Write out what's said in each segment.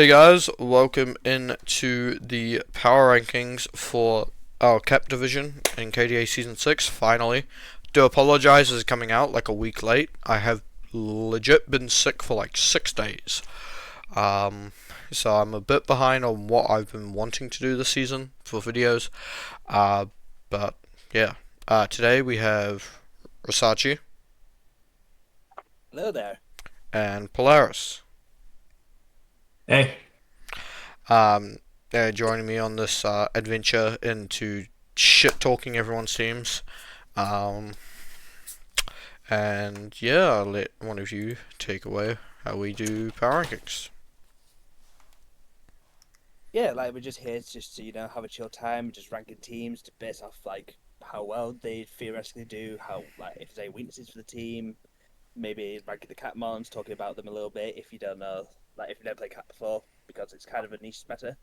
Hey guys, welcome into the power rankings for our CAP division in KDA Season 6, finally. Do apologize, it's coming out like a week late. I have legit been sick for like 6 days. So I'm a bit behind on what I've been wanting to do this season for videos. But yeah, today we have Rysachi Hello there. and Polaris. Hey, Um, they're joining me on this adventure into shit talking everyone's teams. Um, and yeah, I'll let one of you take away how we do power rankings. Yeah, like we're just here just to have a chill time, just ranking teams to base off like how well they theoretically do, how like if there's any weaknesses for the team, maybe ranking the cat mons, talking about them a little bit if you don't know, like if you've never played cat before, because it's kind of a niche meta,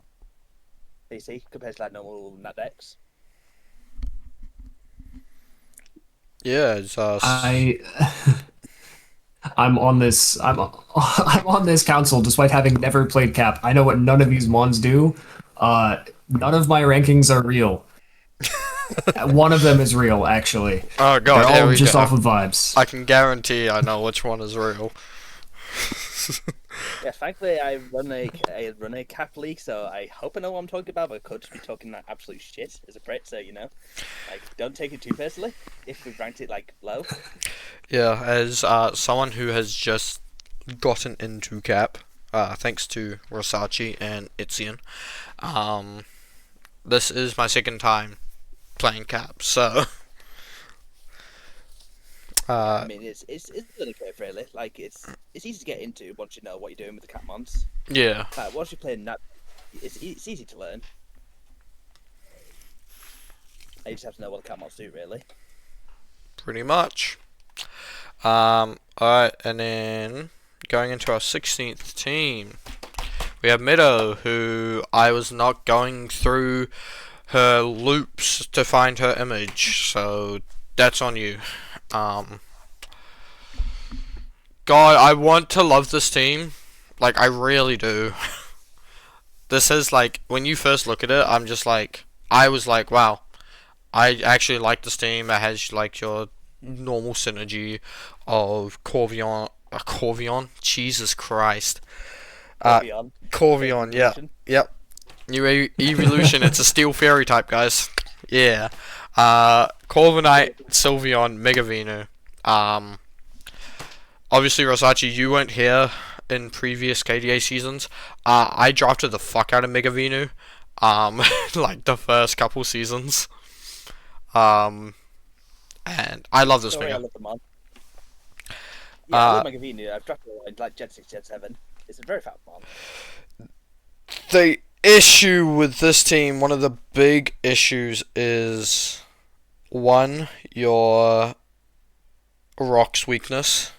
DC compared to like normal nat decks. Yeah, it's I I'm on this I'm on this council despite having never played Cap. I know what none of these mons do. None of my rankings are real. One of them is real, actually. oh They're god, here all we just go. off of vibes. I can guarantee I know which one is real. Yeah, frankly, I run a cap league, so I hope I know what I'm talking about, but I could just be talking that absolute shit as a Brit, so like don't take it too personally if we've ranked it like low. Yeah, as someone who has just gotten into CAP, thanks to Rysachi and Itzian, um, this is my second time playing CAP, so Yeah, I uh, mean it's really great, really. Like it's easy to get into once you know what you're doing with the cat mons. yeah, Like once you're playing that, it's easy to learn. You just have to know what the cat mons do, really. pretty much. Alright, and then going into our 16th team, we have Meadow, who I was not going through her loops to find her image, so that's on you. Um, God, I want to love this team. Like, I really do. This is like, when you first look at it, I was like, wow, I actually like this team. It has like your normal synergy of Corvion, Jesus Christ, uh, Corvion, same Corvion, yeah, evolution. yep, new evolution. It's a steel fairy type, guys. Yeah, Corviknight, Sylveon, Megavenu. Um, Obviously, Rysachi, you weren't here in previous KDA seasons. I drafted the fuck out of Megavenu, like the first couple seasons. Um, and I love this Don't worry, I Mega. love the mon. Yeah, I Uh, love Magavini. I've drafted it like Gen 6, Gen 7. It's a very fat mon. the issue with this team, one of the big issues is one, your Rock's weakness.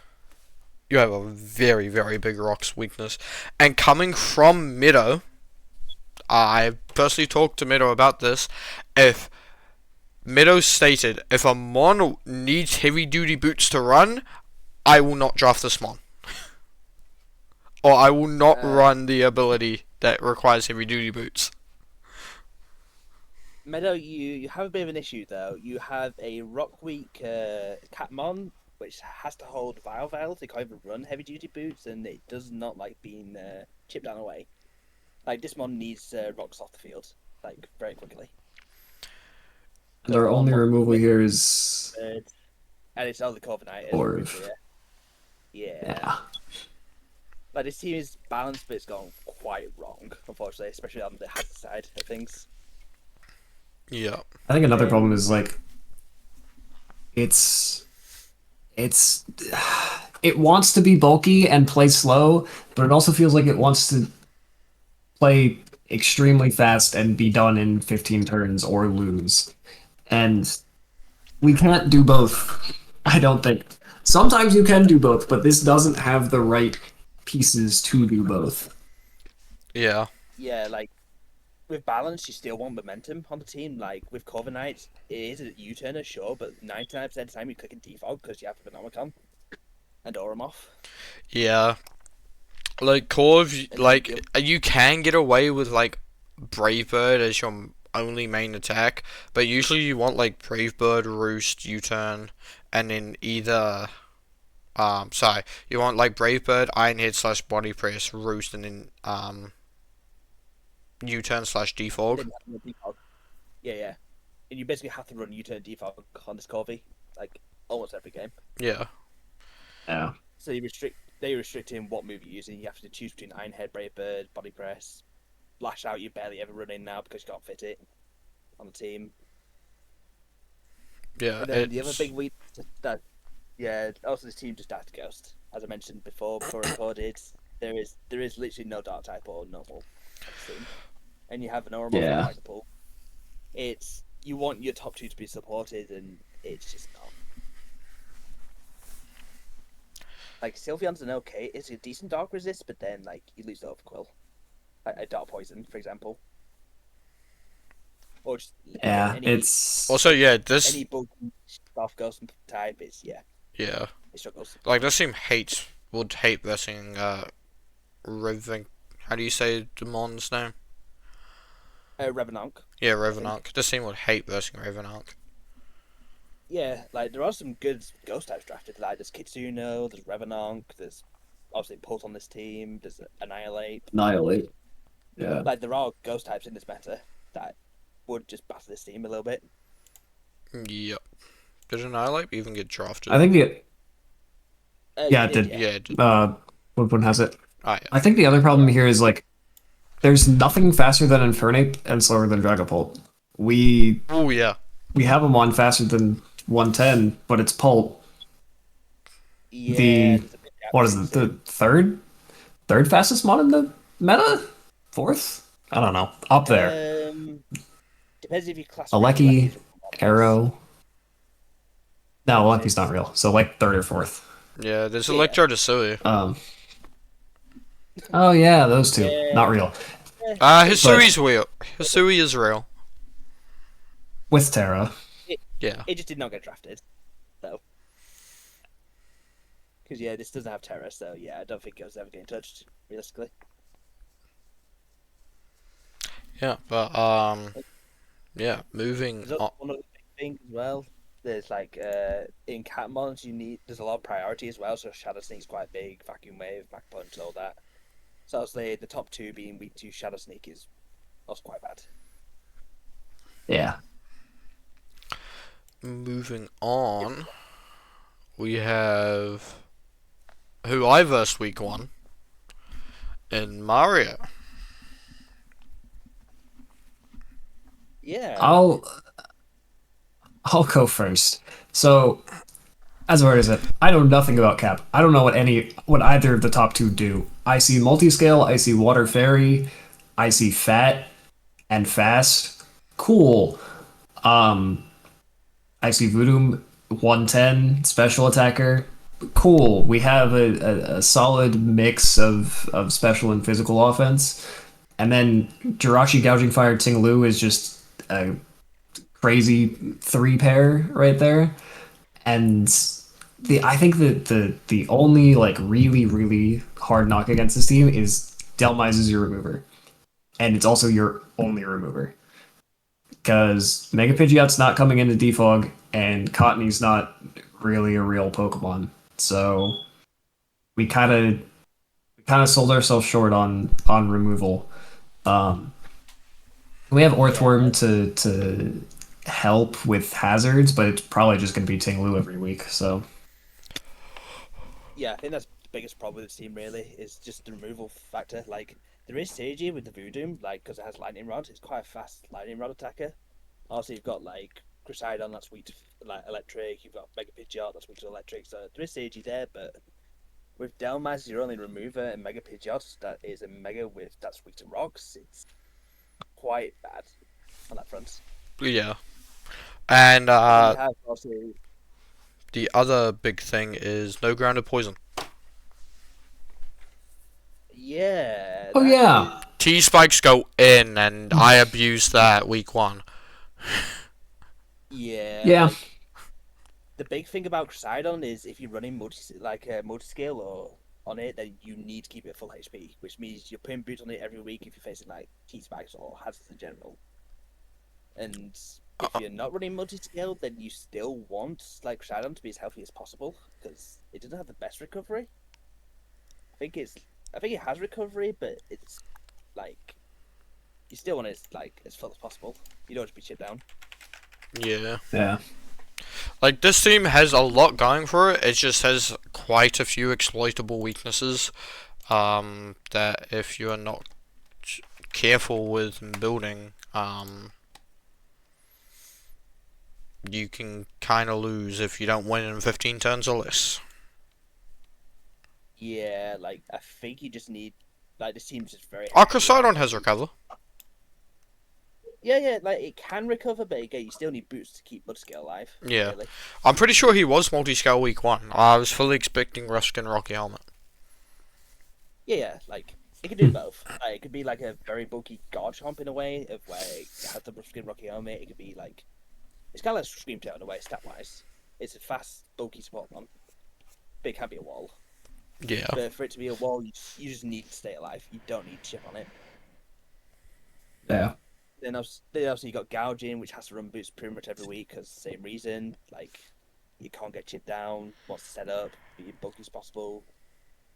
You have a very, very big Rock's weakness. And coming from Mido, I personally talked to Mido about this. If Mido stated, if a Mon needs heavy duty boots to run, I will not draft this Mon. Or I will not Uh, run the ability that requires heavy duty boots. Meadow, you have a bit of an issue though. You have a rock weak Catmon, which has to hold Vile to kind of run heavy duty boots, and it does not like being chipped down away. Like this mon needs rocks off the field, like very quickly. Because Their all only mon removal with here is and it's only Corviknight as Orv. briefly, yeah. Yeah. Like this team is balanced, but it's gone quite wrong, unfortunately, especially on the hazard side of things. Yeah. I think another Um, problem is like it's it's it wants to be bulky and play slow, but it also feels like it wants to play extremely fast and be done in 15 turns or lose. And we can't do both. I don't think. Sometimes you can do both, but this doesn't have the right pieces to do both. Yeah. yeah, like with balance, you still want momentum on the team. Like with Cover Knights, it is a U-turner, sure, but 99% of the time you click in default because you have Venomicon and Oromorph. Yeah. Like Core of And then like you can get away with like Brave Bird as your only main attack, but usually you want like Brave Bird, Roost, U-turn, and then either sorry, you want like Brave Bird, Iron Head slash Body Press, Roost, and then U-turn slash Defog. then you have the defog. Yeah. And you basically have to run U-turn defog on this Corvi, like almost every game. Yeah. Yeah. So they restrict in what move you're using. You have to choose between Iron Head, Brave Bird, Body Press, Lash Out. You barely ever run in now because you can't fit it on the team. Yeah. And then the other big weakness that also this team just died to Ghost. As I mentioned before recorded, there is literally no Dark type or normal on this team, and you have an Oromorph Yeah. and Tiger Pool. It's you want your top two to be supported, and it's just not. Like Sylveon's an okay, it's a decent Dark resist, but then like you lose the Overquill, a Dark Poison, for example, or just Yeah, any it's Also, yeah, this any bug Dark Ghost type is yeah, it struggles. like this team would hate versing Riven. How do you say Demon's name? Revenant. Yeah, Revenant. This team would hate versing Revenant. Yeah, like there are some good ghost types drafted. Like there's Kitsuno, there's Revenant, there's obviously Pult on this team, there's Annihilate. Annihilate. Yeah. Like there are ghost types in this meta that would just batter this team a little bit. Yep. Did Annihilate even get drafted? I think the Yeah, It it did. Yeah, it did. Woodwind has it. Ah, yeah. I think the other problem here is like there's nothing faster than Infernape and slower than Dragapult. We Oh, yeah. have them on faster than 110, but it's Pult. Yeah, The- there's a bit What is it? The third fastest mod in the meta? Fourth? I don't know. Up there. Depends if you class Aleki, Alecki's Arrow. No, Lucky's not real. So like third or fourth. Yeah, there's Yeah. Electro Desui. Oh yeah, those two. Yeah. Not real. Hisui's real. Hisui is real. With Terra. Yeah. It just did not get drafted, though. Because yeah, this doesn't have Terra, so yeah, I don't think it was ever getting touched realistically. Yeah, but yeah, moving There's on. also one other big thing as well. There's like in cat mons there's a lot of priority as well. So Shadow Sneak's quite big, Vacuum Wave, Mac Punch, all that. So obviously the top two being weak to Shadow Sneak is also quite bad. Yeah. Moving on, we have who I versed week 1 in Mario. Yeah. I'll go first. So, as already said, I know nothing about Cap. I don't know what either of the top two do. I see multiscale, I see Water Fairy, I see Fat and Fast. Cool. I see Voodoo 110 special attacker. Cool. We have a solid mix of special and physical offense. And then Jirachi Gouging Fire Ting Lu is just a crazy 3-pair right there. And I think that the only like really hard knock against this team is Delmise is your remover. And it's also your only remover. Because Mega Pidgeot's not coming into Defog, and Cottony's not really a real Pokemon. So we kind of sold ourselves short on removal. We have Orthworm to help with hazards, but it's probably just going to be Ting-Lu every week. So Yeah, I think that's the biggest problem with this team really is just the removal factor. Like there is Seiji with the Voodoo, like because it has Lightning Rod. It's quite a fast Lightning Rod attacker. Also, you've got like Crusader that's weak to like electric. You've got Mega Pidgeot that's weak to electric. So there is Seiji there, but with Delmas, your only remover, and Mega Pidgeot that is a Mega that's weak to rocks. It's quite bad on that front. Yeah, and You have also the other big thing is no grounded poison. yeah. Oh, that yeah. is- T spikes go in, and I abused that week 1. Yeah. Yeah. Like, the big thing about Crusader is if you're running multiscale or on it, then you need to keep it full HP, which means you're putting boots on it every week if you're facing like T-Spags or hazards in general. And if you're not running multi-scale, then you still want like Shadow to be as healthy as possible because it doesn't have the best recovery. I think it has recovery, but it's like you still want it like as full as possible. You don't want to be chipped down. Yeah. Yeah. Like, this team has a lot going for it. It just has quite a few exploitable weaknesses. That if you are not careful with building, you can kind of lose if you don't win in 15 turns or less. Yeah, like I think you just need like this team's just very. Arcosidon has recover. Yeah, like it can recover, but again, you still need boots to keep Mudskale alive. Yeah. Really. I'm pretty sure he was multi-scale week 1. I was fully expecting Ruskin Rocky Helmet. Yeah, like it could do both. Like, it could be like a very bulky guard chomp in a way of where it has the skin rocky helmet. It could be like it's kind of like Scream Tail in a way, stat wise. It's a fast, bulky support one, but it can be a wall. Yeah. But for it to be a wall, you just need to stay alive. You don't need chip on it. Yeah. Then obviously you got gouging, which has to run boots pretty much every week because same reason. Like you can't get chipped down. Wants to set up, be as bulky as possible.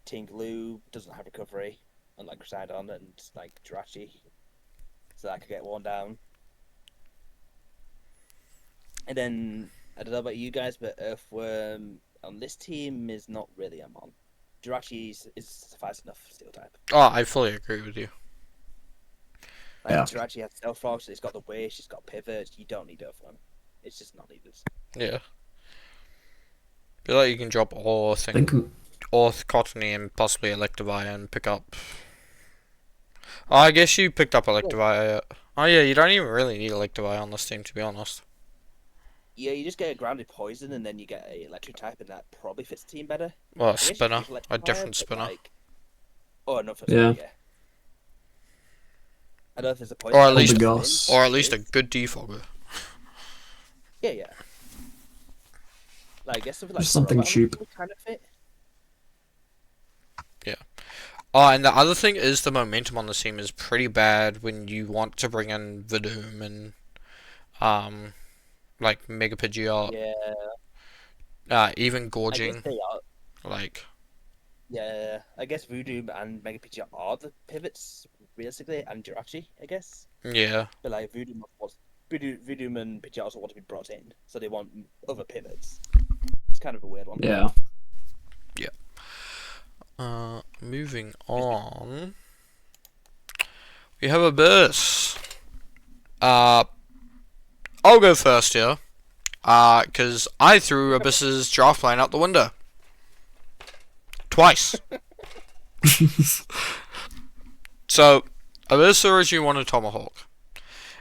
Tingloo doesn't have recovery, unlike Crusadon and like Jirachi, so that could get worn down. And then I don't know about you guys, but Earthworm on this team is not really a mon. Jirachi is suffice enough steel type. Oh, I fully agree with you. Like, Yeah. Jirachi has stealth frogs, it's got the wish, it's got pivots. You don't need Earthworm. It's just not needed. Yeah. Feel like you can drop Orth, Think Cottony, and possibly Electivire and pick up. Oh, I guess you picked up Electivire. Oh yeah, you don't even really need Electivire on this team, to be honest. Yeah, you just get a grounded poison and then you get a electric type, and that probably fits the team better. Well, I a guess you spinner, could use a Electivire, different but, spinner, like... Oh, no, for Yeah. yeah. I don't know if there's a poison. or at Hold least, the Gauss. or at least a good defogger. Yeah. Like, I guess something like Just something Robot cheap. would kind of fit. Oh, and the other thing is the momentum on the team is pretty bad when you want to bring in Vidooom and like Mega Pidgeot, Yeah. even I guess Gorging, they are. like. Yeah, I guess Voodoo and Mega Pidgeot are the pivots, realistically, and Jirachi, I guess. Yeah. But like Voodoo and Pidgeot also want to be brought in, so they want other pivots. It's kind of a weird one. Yeah. Moving on. We have Abyss. I'll go first here. Because I threw Abyss's draft line out the window. Twice. So, Abyss originally wanted Tomahawk.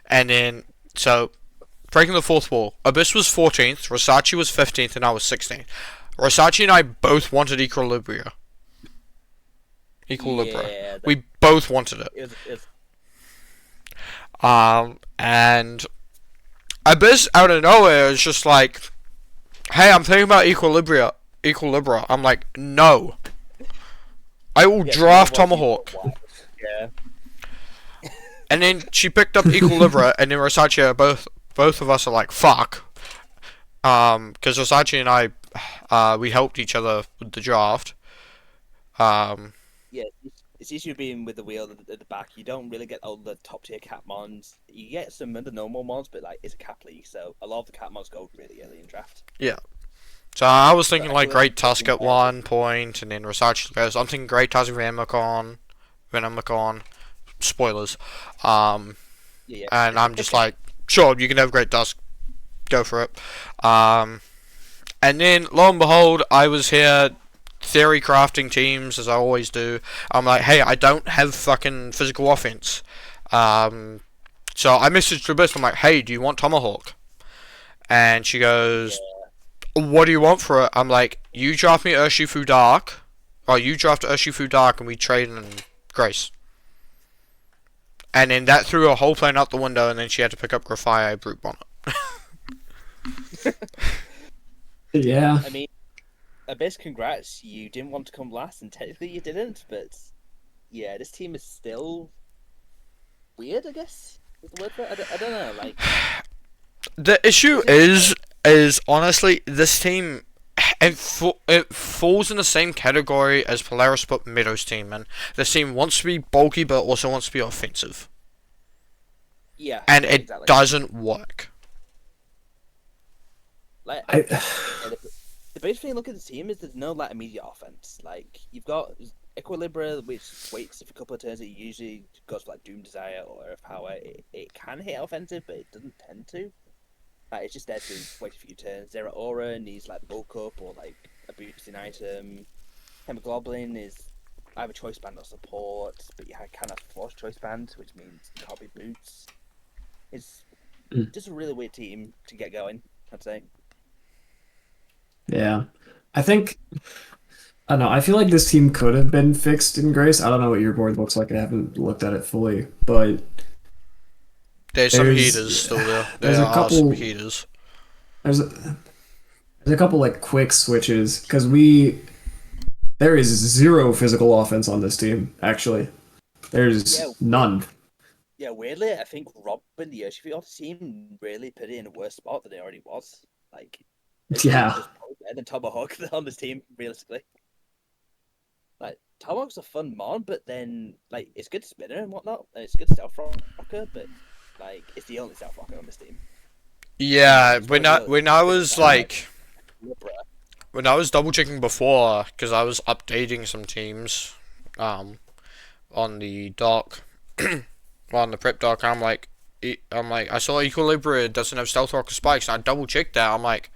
And then, so, breaking the fourth wall. Abyss was 14th, Rysachi was 15th, and I was 16th. Rysachi and I both wanted Equilibria. Yeah, we both wanted it. it was And Abyss out of nowhere is just like, hey, I'm thinking about Equilibria. I'm like, no. I will draft Tomahawk. Yeah. And then she picked up Equilibria, and then Rysachi, both of us are like, fuck. Because Rysachi and I, we helped each other with the draft. Yeah, it's the issue being with the wheel at the back. You don't really get all the top tier cap mons. You get some of the normal mons, but like it's a cap league, so a lot of the cap mons go really early in draft. Yeah. So I was thinking But I like feel Great like- Tusk at 1 point, and then Rysachi goes, I'm thinking Great Tusk Venomicon. Spoilers. Yeah. And I'm just like, sure, you can have Great Tusk. Go for it. And then, lo and behold, I was here theory crafting teams, as I always do. I'm like, hey, I don't have fucking physical offense. So I messaged Abyss, I'm like, hey, do you want Tomahawk? And she goes, what do you want for it? I'm like, you draft me Urshifu Dark, or you draft Urshifu Dark, and we trade in Grace. And then that threw her whole plan out the window, and then she had to pick up Grafire Brute Bonnet. Yeah. I mean, a best congrats. You didn't want to come last, and technically you didn't. But yeah, this team is still weird. I guess is the word for it. I don't know. Like, The issue is it? is honestly this team. It falls in the same category as Polaris but Meadows team, and this team wants to be bulky but also wants to be offensive, Yeah, and yeah, it exactly. doesn't work. Like, I I guess the biggest thing look at the team is there's no like immediate offense. Like, you've got Equilibra, which waits a couple of turns. It usually goes for like Doom Desire or Earth Power. It can hit offensive, but it doesn't tend to. Like, it's just there to wait a few turns. Zera Aura needs like bulk up or like a boosting item. Hemoglobin is either choice band or support, but you cannot force choice band, which means you can't be boots. It's just a really weird team to get going, I'd say. yeah. I think I don't know. I feel like this team could have been fixed in Grace. I don't know what your board looks like. I haven't looked at it fully, but There's some there's heaters still there. there's There a are some couple heaters. there's a, there's a couple like quick switches because there is zero physical offense on this team. Actually, Yeah, there's none. yeah. Weirdly, I think Rob and the Urshifield team really put it in a worse spot than it already was. Like, this team is Yeah, just probably better than Tomahawk on this team, realistically. Like, Tomahawk's a fun mod, but then like it's good spinner and whatnot, and it's good stealth rocker, but like it's the only stealth rocker on this team. And Yeah, it's probably the when I biggest was downside. like Libra. when I was double checking before because I was updating some teams, um, on the dock, on the prep dock. I'm like, I saw Equilibria doesn't have stealth rock or spikes, and I double checked that. I'm like,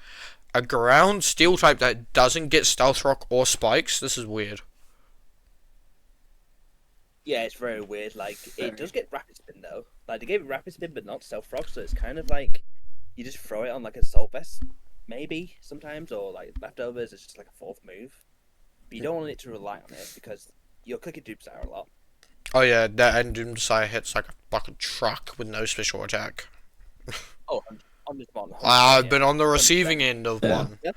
a ground steel type that doesn't get stealth rock or spikes. This is weird. Yeah, it's very weird. Like it does get rapid spin though. Like they gave it rapid spin, but not stealth rock, so it's kind of like you just throw it on like a assault vest, maybe sometimes, or like leftovers. It's just like a fourth move. But you don't want it to rely on it because you're clicking Doomsire a lot. Oh yeah, that and Doomsday hits like a fucking truck with no special attack. Oh, on this one, 100%, I've yeah, been on the receiving 100%. end of yeah. one. Yeah,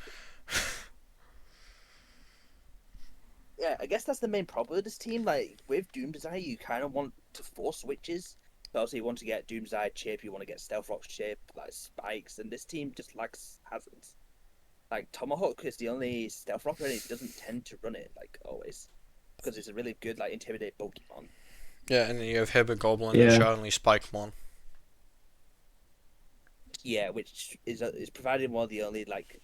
yeah. I guess that's the main problem with this team. Like with Doom Desire, you kind of want to force switches. So obviously, you want to get Doom Desire chip, you want to get Stealth Rock chip, like spikes, and this team just lacks hazards. Like Tomahawk is the only stealth rocker, and it doesn't tend to run it like always because it's a really good like intimidate bulky mon. Yeah, and then you have Hebba Goblin, which Yeah. only spike one. Yeah, which is provided one of the only like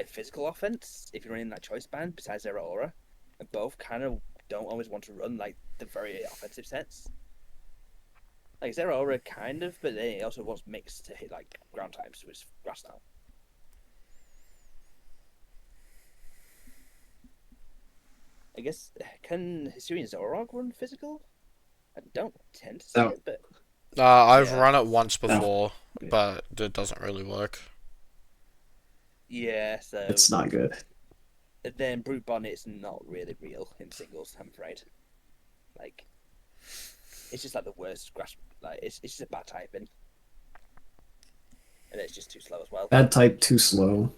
physical offense if you're running that choice band besides Zera Aura, and both kind of don't always want to run like the very offensive sets. Like Zera Aura kind of, but then it also wants mixed to hit like ground types, which is grass now. I guess can Hisuian Zorog run physical? I don't tend to see No, it, but I've yeah, run it once no, before, but it doesn't really work. yeah. So it's not good. then Brute Bonnet's not really real in singles, I'm afraid. Like it's just like the worst grass. Like it's just a bad typing, and it's just too slow as well. Bad type, too slow.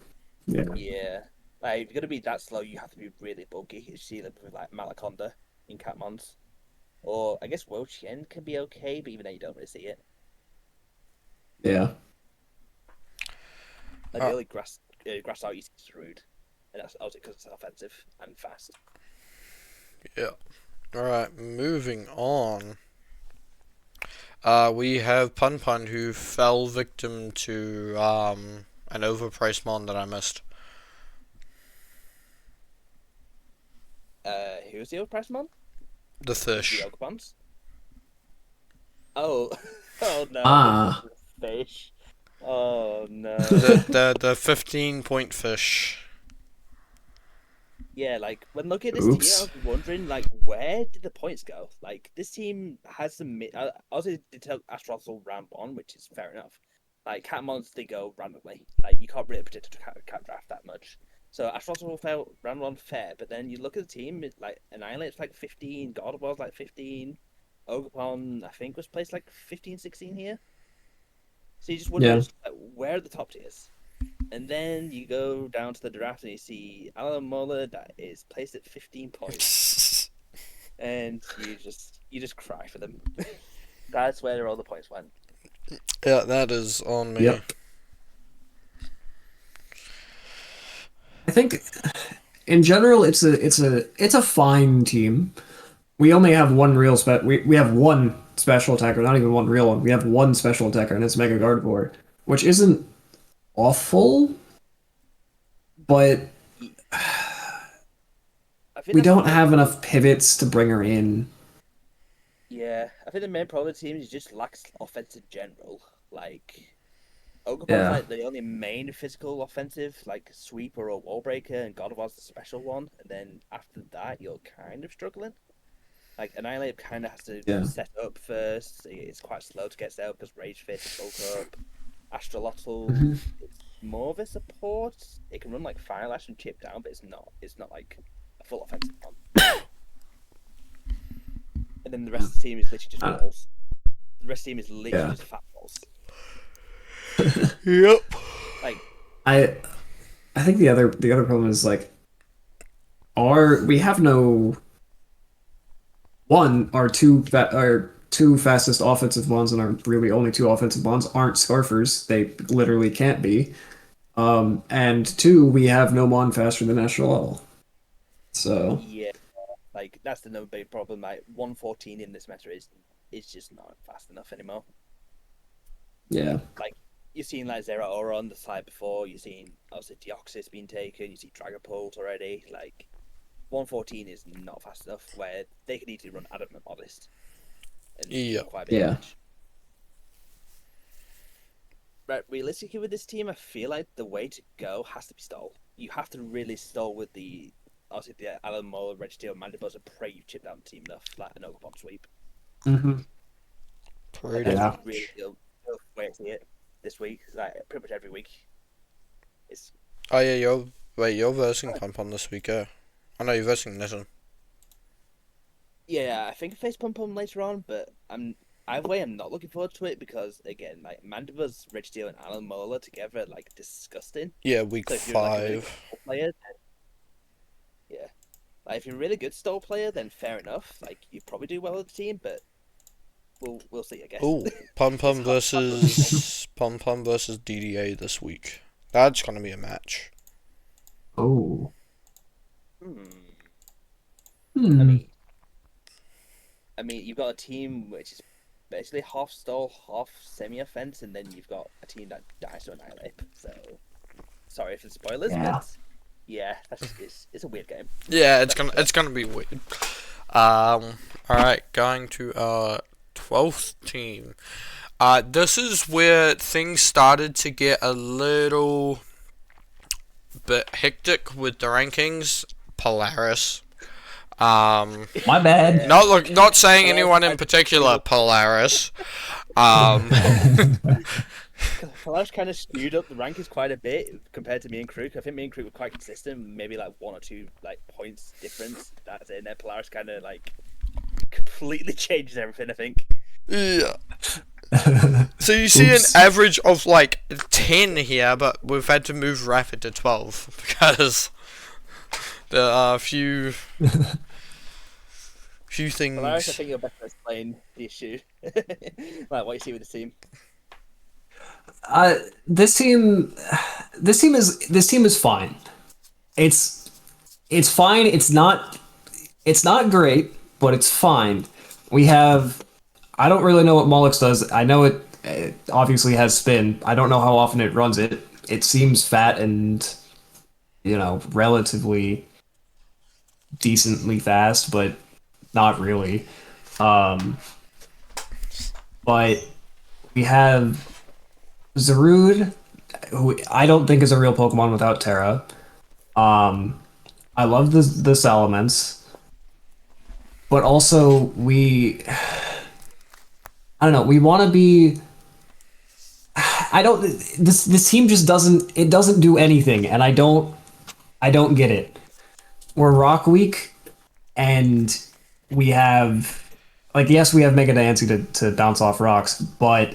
Yeah. Yeah, like if you're gonna be that slow, you have to be really bulky. You see it with like Malaconda in Catmons, or I guess Wochien can be okay, but even then you don't really see it. Yeah. Like the only grass out you see is Rude, and that's obviously because it's offensive and fast. Yeah. Alright, moving on. We have Pun Pun who fell victim to an overpriced mon that I missed. Who's the overpriced mon? The The fish. Ogabons? Oh, oh no, Ah. the fish. Oh no. The 15-point fish. Yeah, like when looking at this team, I Oops. was wondering like where did the points go? Like this team has some. Obviously, they took Astrosol round one, which is fair enough. Like Catmons, they go randomly. Like you can't really predict a cat draft that much. So Astrosol felt round one fair, but then you look at the team, like Annihilate's like 15, God was like 15, Ogapon I think was placed like 15, 16 here. So you just wonder Yeah. where are the top tiers? And then you go down to the draft and you see Alan Muller that is placed at 15 points, and you just cry for them. That's where all the points went. Yeah, that is on me. Yep. I think in general it's a fine team. We only have one real we have one special attacker, not even one real one. We have one special attacker, and it's Mega Gardevoir, which isn't awful, but we don't have enough pivots to bring her in. Yeah, I think the main problem with the team is just lacks offense in general. Like, Ogopo's Yeah. like the only main physical offensive, like sweeper or wall breaker, and Gardevoir's the special one. And then after that, you're kind of struggling. Like, Annihilate kind of has to set up first. It's quite slow to get set up because Rage Fist bulk up. Astrolotl is more of a support. It can run like Fire Lash and chip down, but it's not like a full offensive one. And then the rest of the team is literally just balls. The rest of the team is literally just fat balls. Yep. Like, I think the other problem is like we have no one our two fastest offensive ones, and our really only two offensive ones aren't Scarfers. They literally can't be. And two, we have no Mon faster than Astrolotl. So yeah, like that's the no big problem. Like 114 in this meta is just not fast enough anymore. yeah. Like you've seen like Zera Aura on the side before. You've seen obviously Deoxys being taken. You see Dragapult already. Like 114 is not fast enough. Where they could easily run Adamant Modest. And quite a bit of damage. But realistically, with this team, I feel like the way to go has to be stall. You have to really stall with obviously the Alan Muller, Registeel, Mandibuzz, and pray you chip down the team enough, like an Ogre sweep. Mm-hmm. Pretty much. Really feel way to see it this week, like pretty much every week. Oh yeah, you're versing Pom-Pom this week, yeah? I know you're versing Nissen. Yeah, I think I face Pom-Pom later on, but either way, I'm not looking forward to it because again, like Mandibuzz, Registeel, and Alan Muller together are like disgusting. Yeah, week so if 5. You're, like, a really good player, yeah. Like if you're a really good stall player, then fair enough. Like you probably do well with the team, but we'll see, I guess. Oh, Pom-Pom versus DDA this week. That's gonna be a match. Oh. I mean, you've got a team which is basically half stall, half semi-offense, and then you've got a team that dies to Annihilate. So, sorry for the spoilers, but yeah, it's a weird game. Yeah, it's gonna be weird. Alright, going to our 12th team. This is where things started to get a little bit hectic with the rankings. Polaris. My bad. Not saying anyone in particular, Polaris. Polaris kind of skewed up the rankings quite a bit compared to me and Kruk. I think me and Kruk were quite consistent, maybe like 1 or 2 like points difference. That's it. And then Polaris kind of like completely changed everything, I think. Yeah. So you see an average of like 10 here, but we've had to move Rapid to 12 because there are a few things. Polaris, I think you're better explain the issue. Like what you see with the team. This team is fine. It's fine. It's not great, but it's fine. We have. I don't really know what Mollix does. I know it obviously has spin. I don't know how often it runs it. It seems fat and, relatively decently fast, but not really. But we have Zarude, who I don't think is a real Pokemon without Terra. I love the Salamence, but also I don't know. We want to be. This team just doesn't do anything, and I don't get it. We're Rock Week, and we have yes, we have Mega Diancie to bounce off rocks, but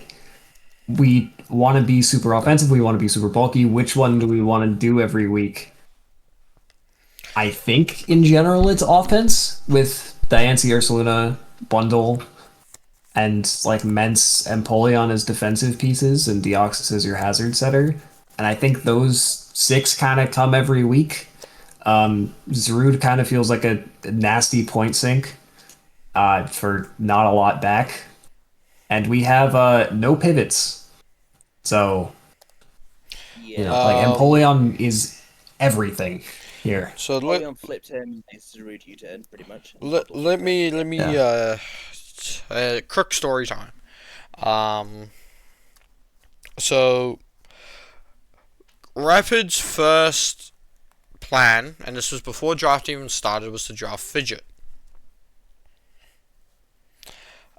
we want to be super offensive, we want to be super bulky. Which one do we want to do every week? I think in general it's offense with Diancie, Ursaluna, Bundle, and like Mence and Polion as defensive pieces, and Deoxys as your hazard setter. And I think those six kind of come every week. Zarude kind of feels like a nasty point sink for not a lot back. And we have no pivots. So, Yeah. like Empoleon is everything here. So Leon flipped him. It's a rude U-turn, pretty much. let me Yeah. Crook story time. So Rapid's first plan, and this was before draft even started, was to draft Fidget.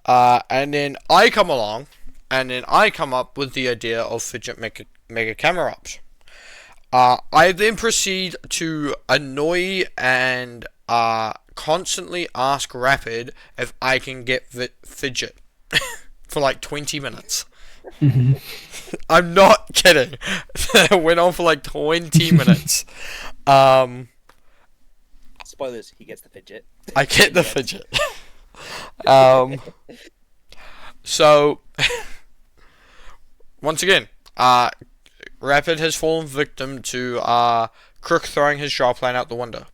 And then I come along, and then I come up with the idea of Fidget Mega Camera Ups. I then proceed to annoy and constantly ask Rapid if I can get Fidget for like 20 minutes. I'm not kidding. It went on for like 20 minutes. Spoilers, he gets the fidget. I get the Fidget. So, once again, Rapid has fallen victim to Crook throwing his draw plan out the window.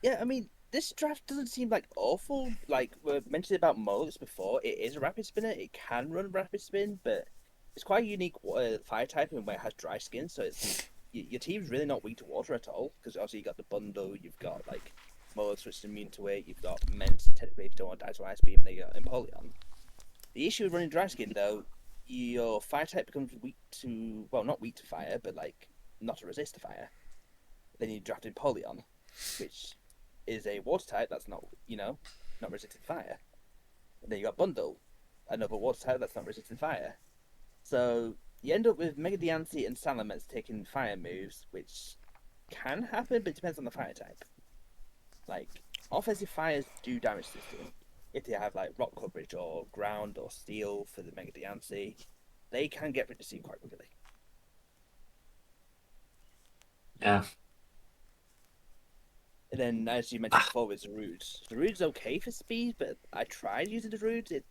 Yeah, I mean, this draft doesn't seem like awful. Like we mentioned about Molix before, it is a rapid spinner. It can run rapid spin, but it's quite a unique fire type in where it has dry skin. So it's your team's really not weak to water at all. Because obviously you got the bundle, you've got like Molix, which is immune to it. You've got Ment, technically if you don't want to die to Ice Beam, and then you got Empoleon. The issue with running dry skin though, your fire type becomes weak to, well, not weak to fire, but like not to resist the fire. Then you draft Empoleon, which is a water type that's not, not resistant fire. And then you got Bundle, another water type that's not resistant fire. So you end up with Mega Diancie and Salamence taking fire moves, which can happen, but it depends on the fire type. Like, offensive fires do damage to this team. If they have like rock coverage or ground or steel for the Mega Diancie, they can get rid of the team quite quickly. Yeah. And then, as you mentioned before, with the Rude's okay for speed, but I tried using the Rude.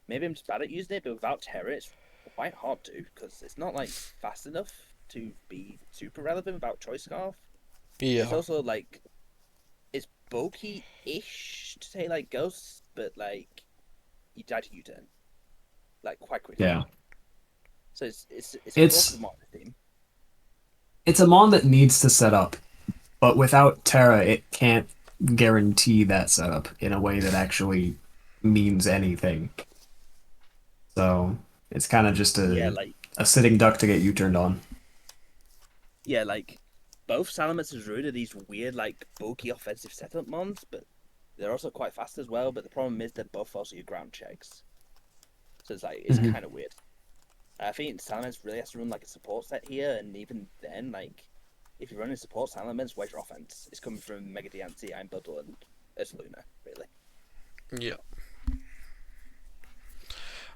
Maybe I'm just bad at using it, but without Terror, it's quite hard to, because it's not like fast enough to be super relevant without Choice Scarf. Yeah. It's also like it's bulky-ish to say like Ghosts, but like you die to U-turn like quite quickly. Yeah. So it's It's a mod theme. it's a mon that needs to set up, but without Terra, it can't guarantee that setup in a way that actually means anything. So it's kind of just a sitting duck to get you turned on. Yeah, like both Salamence and Rude are these weird, like bulky offensive setup mons, but they're also quite fast as well. But the problem is they're both also your ground checks, so it's kind of weird. I think Salamence really has to run like a support set here, and even then, like if you're running support Salamence, where's your offense? It's coming from Mega Diancie, Iron Bundle, and Ursaluna, really. Yeah.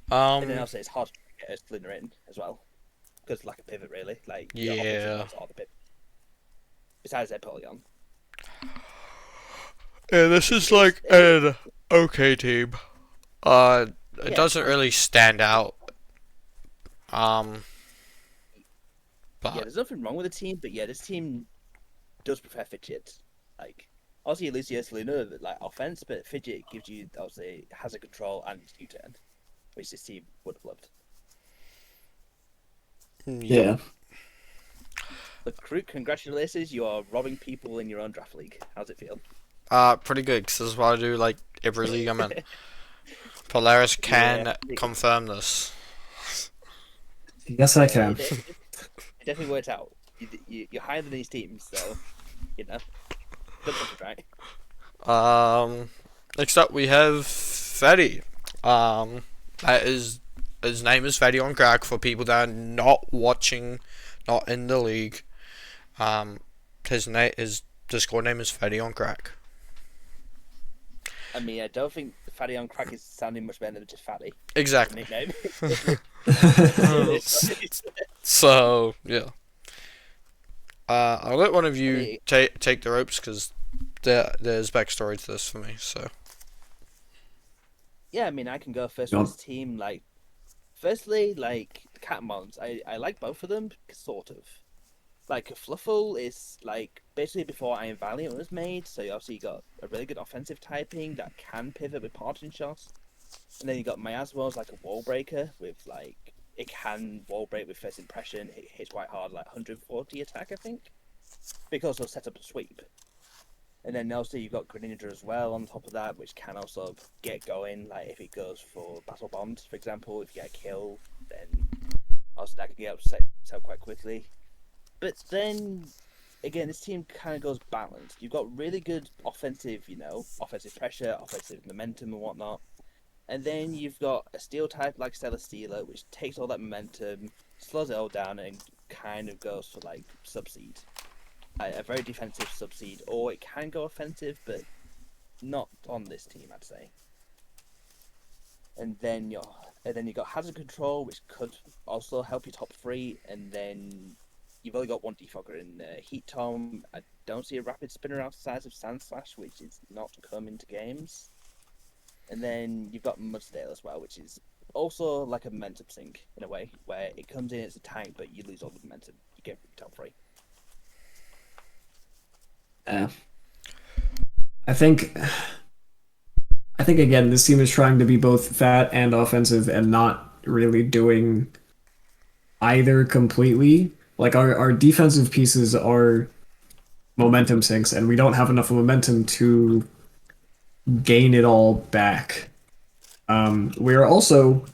And then also it's hard to get Ursaluna in as well, because like a pivot, really. Like your offensive are the pivot. Besides Empoleon. Yeah, this is like an okay team. It doesn't really stand out. But yeah, there's nothing wrong with the team, but yeah, this team does prefer Fidget. Like, obviously you lose the Ursaluna, like offense, but Fidget gives you obviously has a control and U-turn, which this team would have loved. Yeah. But Krook, congratulations, you are robbing people in your own draft league. How's it feel? Pretty good, because this is what I do like every league I'm in. Polaris can confirm this. Yes, I can. It definitely worked out. You're higher than these teams, so good something, right? Next up we have Fetty. His name is Fetty on crack for people that are not watching, not in the league. His Discord name is Fetty on crack. I mean, I don't think Fatty on Crack is sounding much better than just Fatty. Exactly. Nickname. So yeah, I'll let one of I you mean, take the ropes because there's backstory to this for me. So yeah, I mean, I can go first Go with on. this team. Like, firstly, like the Catmons, I like both of them, sort of. Like Fluffle is like basically before Iron Valiant was made, so you obviously got a really good offensive typing that can pivot with parting shots. And then you got Miasmo's like a wall breaker with like it can wall break with first impression. It hits quite hard, like 140 attack, I think, because it'll set up a sweep. And then also you've got Greninja as well on top of that, which can also get going. Like if it goes for battle bombs, for example, if you get a kill, then also that can get set up quite quickly. But then again, this team kind of goes balanced. You've got really good offensive, offensive pressure, offensive momentum, and whatnot. And then you've got a steel type like Stellar Stealer, which takes all that momentum, slows it all down, and kind of goes for like subseed. A very defensive subseed, or it can go offensive, but not on this team, I'd say. And then you got Hazard Control, which could also help your top three, and then you've only got one defogger in Heat Tom. I don't see a rapid spinner outside of Sand Slash, which is not come into games. And then you've got Mudsdale as well, which is also like a momentum sink in a way, where it comes in as a tank, but you lose all the momentum. You get top three. Yeah. I think I think again this team is trying to be both fat and offensive and not really doing either completely. Like our defensive pieces are momentum sinks and we don't have enough momentum to gain it all back. We are also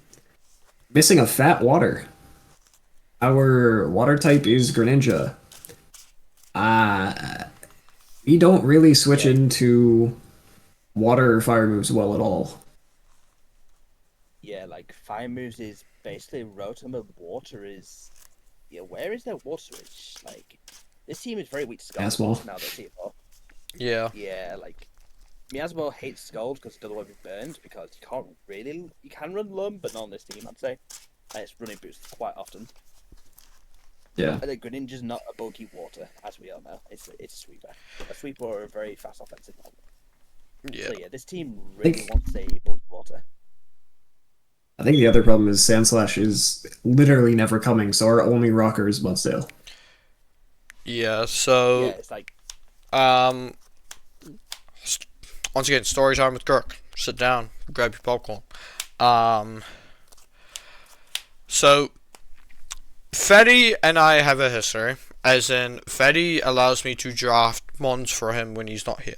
missing a fat water. Our water type is Greninja. Uh, we don't really switch Yeah, into water or fire moves well at all. yeah. Like Fire Moves is basically Rotom, and Water is where is their water switch? Like this team is very weak to Scald Asmal. now that I see it more. yeah, Yeah, like Miasmo hates Scald because it doesn't want to be burned because you can run Lum, but not on this team, I'd say. And it's running boost quite often. Yeah. And then Greninja's not a bulky water, as we all know. It's a sweeper. A sweeper or a very fast offensive one. yeah, So yeah, this team I really think wants a bulky water. I think the other problem is Sandslash is literally never coming, so our only rocker is Mudsdale. yeah. Yeah, So it's like um, once again, story time with Kirk. Sit down, grab your popcorn. Um, so Fetty and I have a history, as in Fetty allows me to draft mons for him when he's not here.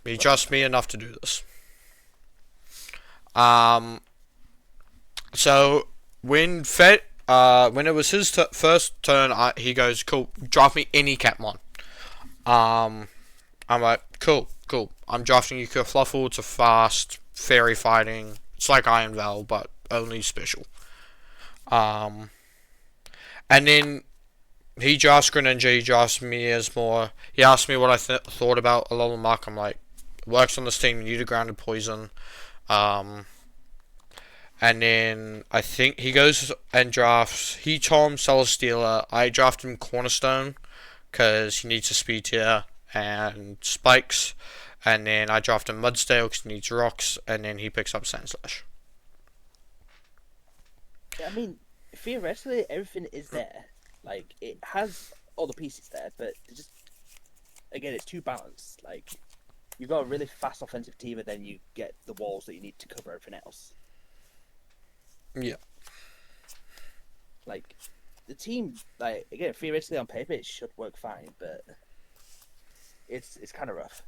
He trusts me enough to do this. Um, so when it was his first turn, he goes, "Cool, draft me any Catmon." Um, I'm like, "Cool, cool. I'm drafting you Fluffle. It's a fast fairy fighting. It's like Iron Val, but only special." Um, and then he drafts Greninja. He drafts me as more. He asked me what I thought about Alolan. I'm like, works on this team. You need a grounded poison. Um, And then I think he goes and drafts Heatom, Celesteela. I draft him Cornerstone because he needs a speed tier and spikes. And then I draft him Mudsdale because he needs rocks. And then he picks up Sandslash. I mean, theoretically everything is there. Like it has all the pieces there, but it's too balanced. Like you've got a really fast offensive team, and then you get the walls that you need to cover everything else. Yeah. Like the team, like again, theoretically on paper it should work fine, but it's kind of rough.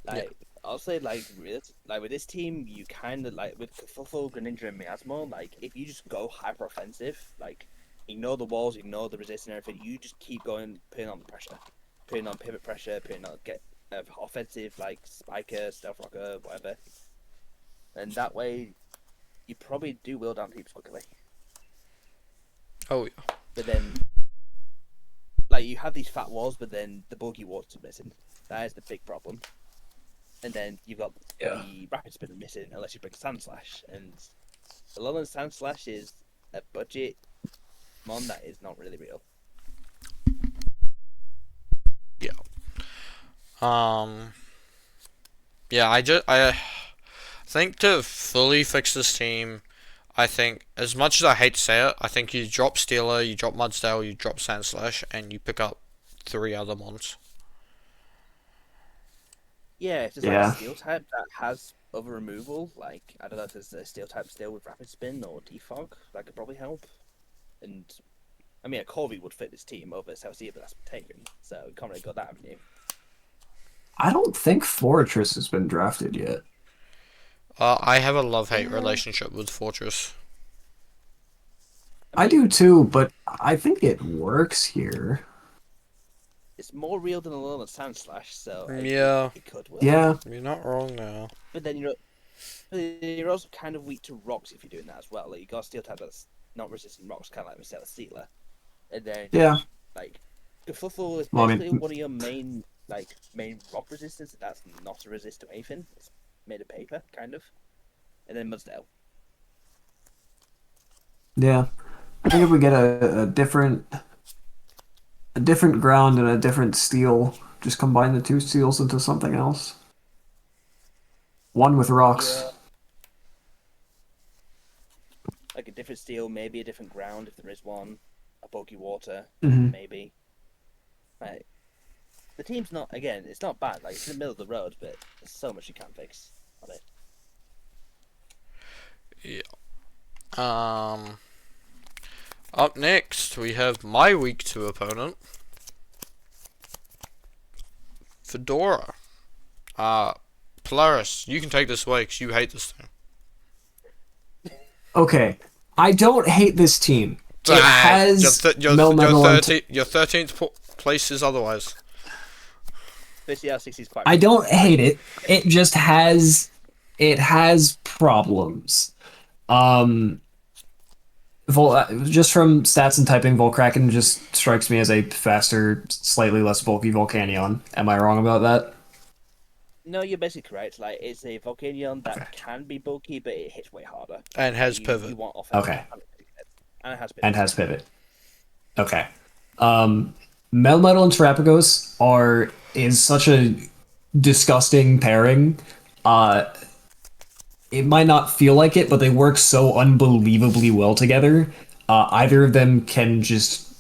Like I'll say, like with this team, you kind of like with Cthulhu, Greninja, and Miasmo. Like if you just go hyper offensive, like ignore the walls, ignore the resist and everything, you just keep going, putting on the pressure, putting on pivot pressure, putting on get offensive like Spiker, Stealth Rocker, whatever, and that way you probably do will down teams quickly. Oh, yeah. But then, like you have these fat walls, but then the bulky walls are missing. That is the big problem. And then you've got the Rapid Spinner missing unless you bring Sand Slash. And Alolan Sand Slash is a budget mon that is not really real. Yeah. Yeah, I think to fully fix this team, I think, as much as I hate to say it, I think you drop Steeler, you drop Mudsdale, you drop Sandslash, and you pick up 3 other mons. Yeah, if there's like a Steel type that has other removal, like, I don't know if there's a Steel type still with Rapid Spin or Defog, that could probably help. And, I mean, a Corby would fit this team over Celsius, but that's been taken, so we can't really go that avenue. I don't think Fortress has been drafted yet. I have a love-hate relationship with Fortress. I do too, but I think it works here. It's more real than a Alolan Sand Slash, so Yeah. it could work. Yeah. You're not wrong now. But then you're also kind of weak to rocks if you're doing that as well. Like, you got a Steel type that's not resistant rocks, kind of like Mr. Sealer. And then, like, Kerfuffle is basically one of your main rock resistance that's not a resist to anything. It's made of paper, kind of. And then Mudsdale. Yeah. I think if we get a different ground and a different steel, just combine the 2 steels into something else. One with rocks. Yeah. Like a different steel, maybe a different ground if there is one. A bulky water, maybe. Right. The team's not, again, it's not bad. Like, it's in the middle of the road, but there's so much you can't fix on it. Yeah. Up next, we have my week 2 opponent, Fedora. Polaris, you can take this away because you hate this thing. Okay. I don't hate this team. It has your 13th place is otherwise. I don't hate it. It just has problems. Just from stats and typing, Volkraken just strikes me as a faster, slightly less bulky Volcanion. Am I wrong about that? No, you're basically correct. Like, it's a Volcanion that can be bulky, but it hits way harder. And has pivot. Okay. And it has pivot. And has pivot. Okay. Melmetal and Terapagos is such a disgusting pairing. It might not feel like it, but they work so unbelievably well together. Either of them can just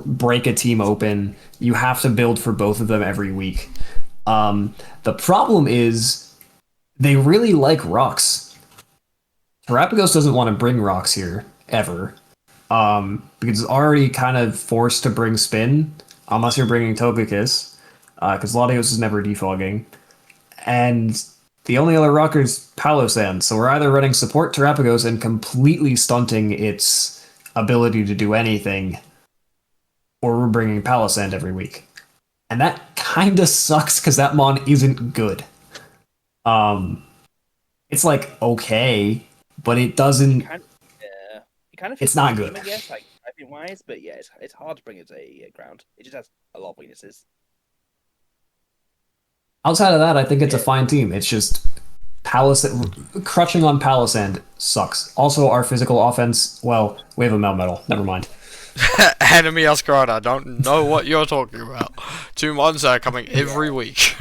break a team open. You have to build for both of them every week. The problem is they really like rocks. Terapagos doesn't want to bring rocks here, ever. Because it's already kind of forced to bring spin, unless you're bringing Togekiss, because Latios is never defogging. And the only other rocker is Palossand, so we're either running support Terapagos and completely stunting its ability to do anything, or we're bringing Palossand every week. And that kinda sucks, because that mon isn't good. It's like, okay, but it doesn't... It's not good. I guess, like, typing-wise, but yeah, it's hard to bring it to a ground. It just has a lot of weaknesses. Outside of that, I think it's a fine team. It's just crutching on Palossand sucks. Also, our physical offense, well, we have a Melmetal. Never mind. Enemy Ascarada, I don't know what you're talking about. 2 mons are coming every week.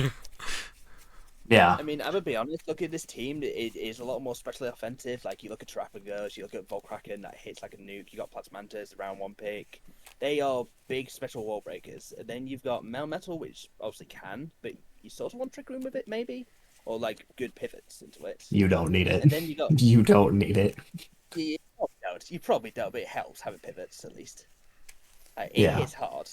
Yeah. I mean, I'm gonna be honest, look at this team, it is a lot more specially offensive. Like, you look at Terapagos, you look at Volkraken, that hits like a nuke. You got Plasmantas, the round 1 pick. They are big special wall breakers. And then you've got Melmetal, which obviously can, but you sort of want Trick Room with it, maybe? Or, like, good pivots into it. You don't need it. And then you got... You don't need it. You probably don't, but it helps having pivots, at least. It hits hard.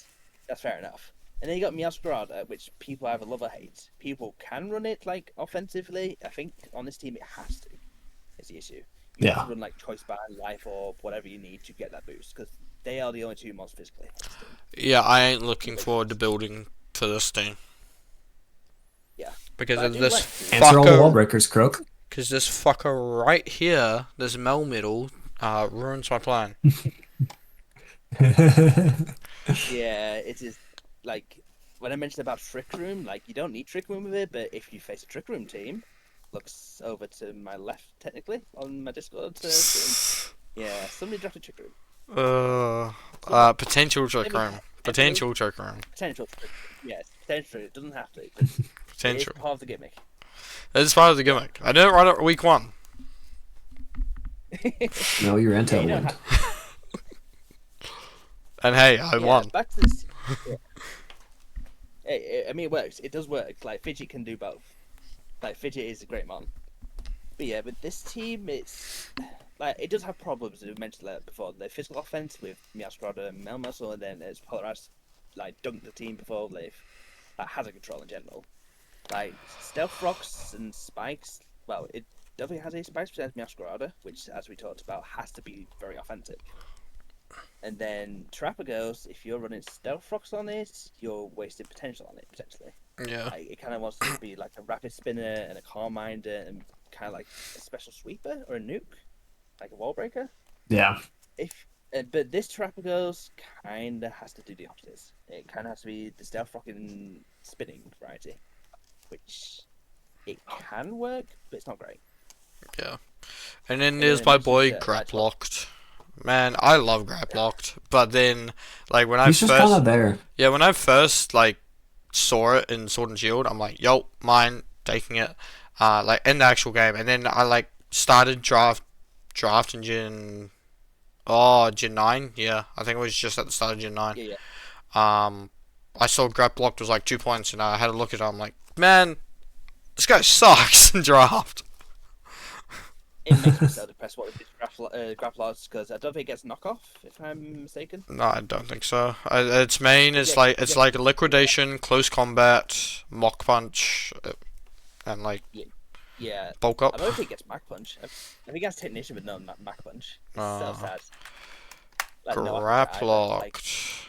That's fair enough. And then you got Meowscarada, which people either love or hate. People can run it, like, offensively. I think on this team it has to. Is the issue. You have to run, like, Choice Band, Life Orb, whatever you need to get that boost, because they are the only 2 mons physically. Yeah, I ain't looking forward to building for this team. Yeah. Because of this Answer all the wall breakers, Croak. Because this fucker right here, this Melmetal, ruins my plan. Yeah, it is, like, when I mentioned about Trick Room, like you don't need Trick Room with it, but if you face a Trick Room team, looks over to my left technically on my Discord screen. Yeah, somebody drafted Trick Room. Potential trick room. Potential trick room. Potential Trick Room. Yes, potential. It doesn't have to. But it is Potential. part of the gimmick. It's part of the gimmick. I didn't run it week 1. No, you're Yeah, intel you don't win. have to. And hey, I won. Back to this. Yeah. I mean, it works. It does work. Like Fidget can do both. Like Fidget is a great mon. But yeah, but this team, it's like it does have problems. We mentioned that before. The physical offense with Meowscrowder and Melmuscle, and then as Polaris like dunked the team before they've like hazard control in general. Like stealth rocks and spikes. Well, it definitely has a spikes percent Meowscrowder, which, as we talked about, has to be very offensive. And then Trapper Girls, if you're running stealth rocks on it, you're wasting potential on it potentially. Yeah. Like, it kind of wants to be like a rapid spinner and a calm minder and kind of like a special sweeper or a nuke, like a wall breaker. Yeah. But this Trapper Girls kind of has to do the opposite. It kind of has to be the stealth rocking spinning variety, which it can work, but it's not great. Yeah. And then there's my boy Graplocked. Man, I love Graplocked, but then like when He's just kind of there. Yeah, when I first like saw it in Sword and Shield, I'm like, yo, mine, taking it. Like in the actual game, and then I like started drafting Gen 9. Yeah, I think it was just at the start of Gen 9. Yeah. I saw Graplocked was like 2 points, and I had a look at it. I'm like, man, this guy sucks in draft. It makes me so depressed what this Graplocked, because I don't think it gets knockoff, if I'm mistaken. No, I don't think so. Its main is like a liquidation, close combat, mock punch, and like yeah. bulk up. I don't think it gets Mach Punch. I think it has Technician with no Mach Punch. It's so sad. Like, Graplocked.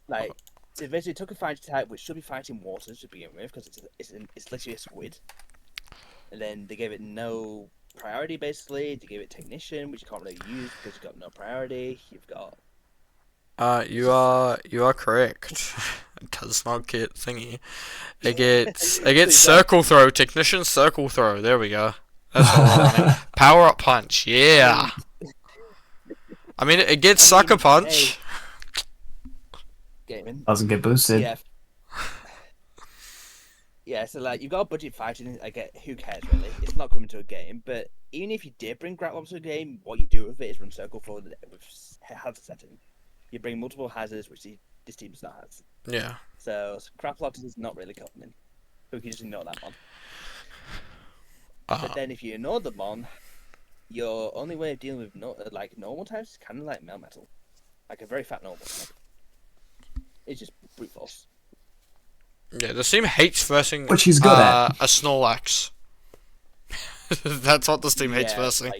Like, they basically took a fighting type which should be fighting water to begin with, because it's literally a squid. And then they gave it no priority, basically. They gave it Technician, which you can't really use because you've got no priority. You've got... You are correct. It does not get thingy. It gets circle throw, Technician circle throw. There we go. That's all I'm running. Power up punch, yeah. I mean, it gets sucker punch. Gaming. Doesn't get boosted. Yeah. Yeah, so like you've got a budget fighting. I get who cares really. It's not coming to a game, but even if you did bring Graplock to a game, what you do with it is run circle forward with hazard setting. You bring multiple hazards, which this team does not have. Yeah. So Graplock is not really coming. So we can just ignore that one. But then if you ignore the mon, your only way of dealing with normal types is kind of like Melmetal, like a very fat normal type. It's just brute force. Yeah, the team hates versing which he's good at. A Snorlax. That's what this team hates versing.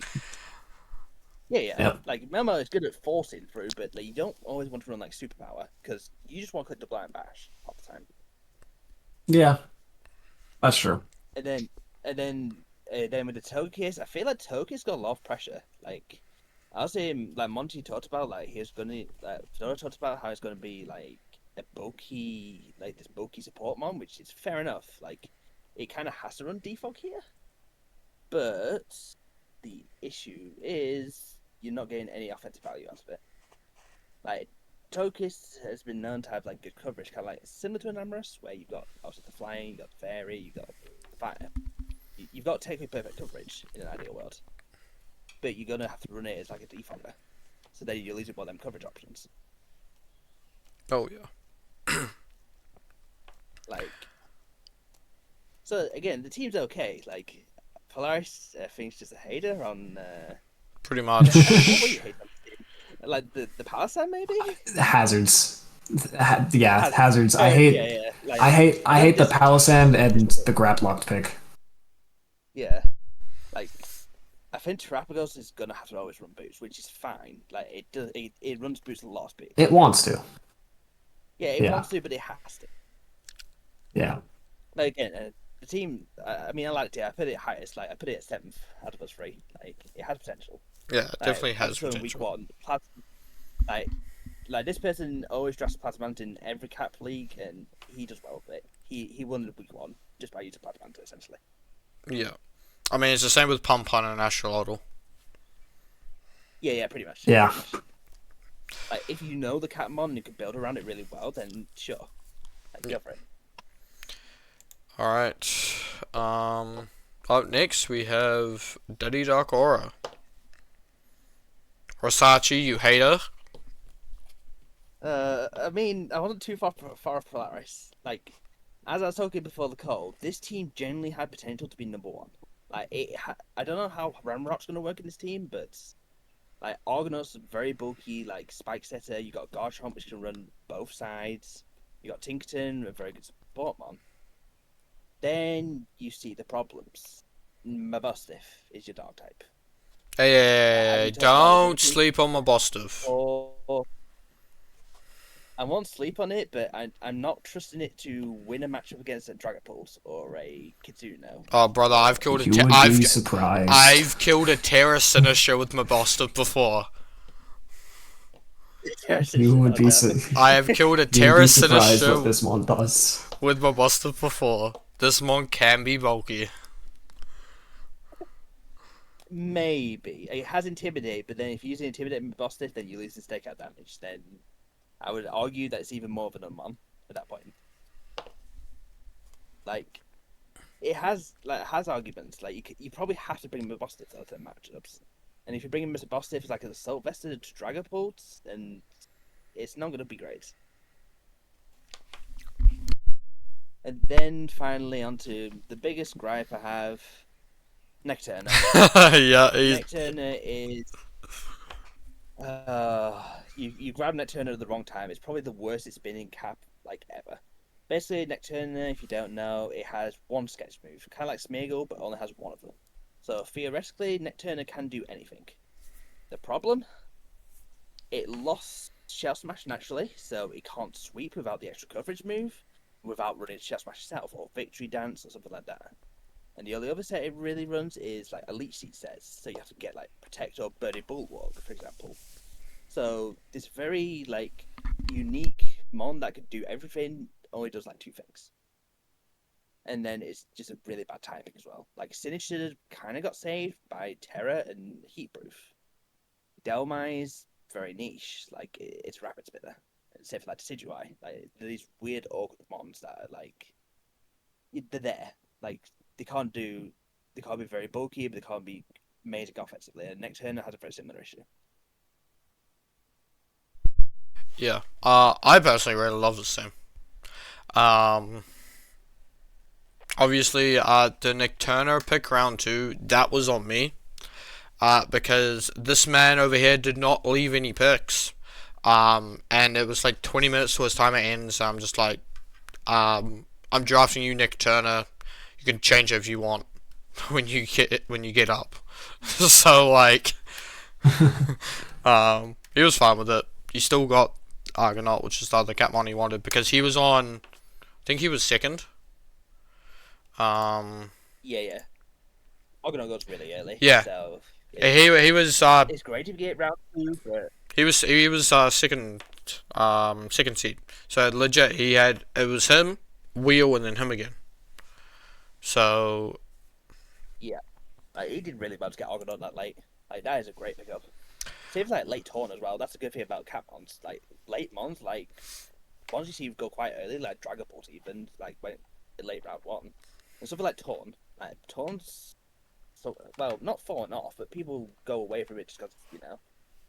Yep. Like Melmo is good at forcing through, but like, you don't always want to run like superpower because you just want to click the blind bash all the time. Yeah, that's true. And then with the Togekiss, I feel like Togekiss got a lot of pressure. Like I was saying, like Monty talked about, like he was gonna, Fedora talked about how it's gonna be like a bulky, like this bulky support mon, which is fair enough. Like it kind of has to run defog here, but the issue is you're not getting any offensive value out of it. Like Togekiss has been known to have like good coverage, kind of like similar to an Amorous, where you've got obviously the flying, you've got the fairy, you've got the fire. You've got technically perfect coverage in an ideal world, but you're gonna have to run it as like a defogger, so then you're losing all them coverage options. Oh yeah. Like, so again, the team's okay. Like, Polaris, I think, is just a hater on. Pretty much. What were you hating on the team? Like the power side, maybe. Hazards. Hazards. I hate. Yeah. Like, I hate the Palisand and the Graplocked pick. Yeah, like I think Terrapagos is gonna have to always run boots, which is fine. Like it runs boots a lot of speed. It wants to. Yeah, it wants to, but it has to. Yeah. Like again, the team. I mean, I liked it. I put it highest. Like I put it at 7th out of us 3. Like it has potential. Yeah, it definitely has potential. Week 1, like like this person always drafts Plasmant in every cap league, and he does well with it. He won the week 1 just by using Plasmant essentially. Yeah. I mean, it's the same with Pumpon and Astrolotl. Yeah, pretty much. Yeah. Pretty much. Like, if you know the Catmon and you can build around it really well, then sure, like, go for it. Alright. Up next we have Daddy Dark Aura. Rysachi, you hater. I mean, I wasn't too far off Polaris. Like, as I was talking before the call, this team genuinely had potential to be number 1. Like, I don't know how Ramrock's gonna work in this team, but like Argonauts, very bulky, like spike setter. You got Garchomp, which can run both sides. You got Tinkerton, a very good support mon. Then you see the problems. Mabustiff is your dark type. Hey, don't sleep on my Bostiff. I won't sleep on it, but I'm not trusting it to win a matchup against a Dragapult or a Kitsuno. Oh, brother, I've killed a surprised. I've killed a Terra Sinister with my Bostiff before. You would be I have killed a Terra Sinister what this mon does with my Bostiff before. This mon can be bulky. Maybe. It has Intimidate, but then if you use Intimidate with Bostiff, then you lose the stakeout damage. Then I would argue that it's even more of an unmon at that point. Like, it has arguments. Like, you probably have to bring Mabustiff to other matchups. And if you bring in Mr. Bostiff as like an Assault Vested to Dragapult, then it's not going to be great. And then finally onto the biggest gripe I have, Necturna. Yeah, Necturna is... you grab Necturna at the wrong time. It's probably the worst it's been in Cap, like, ever. Basically, Necturna, if you don't know, it has one sketch move. Kind of like Smeagol, but only has one of them. So, theoretically, Necturna can do anything. The problem? It lost Shell Smash naturally, so it can't sweep without the extra coverage move, without running Shell Smash itself, or Victory Dance, or something like that. And the only other set it really runs is, like, Elite Seat sets, so you have to get, like, Protect or Birdie Bulwark, for example. So, this very, like, unique mon that could do everything only does, like, 2 things. And then it's just a really bad timing as well. Like, Sinister kind of got saved by Terra and Heatproof. Delmise, very niche. Like, it's Rapid Spitter. Same for, like, Decidueye. Like, these weird awkward mons that are, like, they're there. Like, they can't be very bulky, but they can't be made offensively. And Necturna has a very similar issue. Yeah. I personally really love this team. Obviously, the Necturna pick round 2, that was on me. Because this man over here did not leave any picks. And it was like 20 minutes to his timer ends. I'm just like, I'm drafting you, Necturna. You can change it if you want when you get up. So like, he was fine with it. He still got Argonaut, which is the other Catmon he wanted, because he was on, I think he was second. Yeah. Argonaut goes really early. Yeah. So, yeah. He was. It's great if you get round 2, but he was second seat. So legit, it was him, Wheel, and then him again. So yeah, like, he did really well to get Argonaut that late. Like, that is a great pickup. Same like late Torn as well. That's a good thing about Cap mons. Like, late mons, like, ones you see go quite early, like Dragapult even, like, when late round 1. And something like Torn. Like, Torn's so, well, not falling off, but people go away from it just because, you know,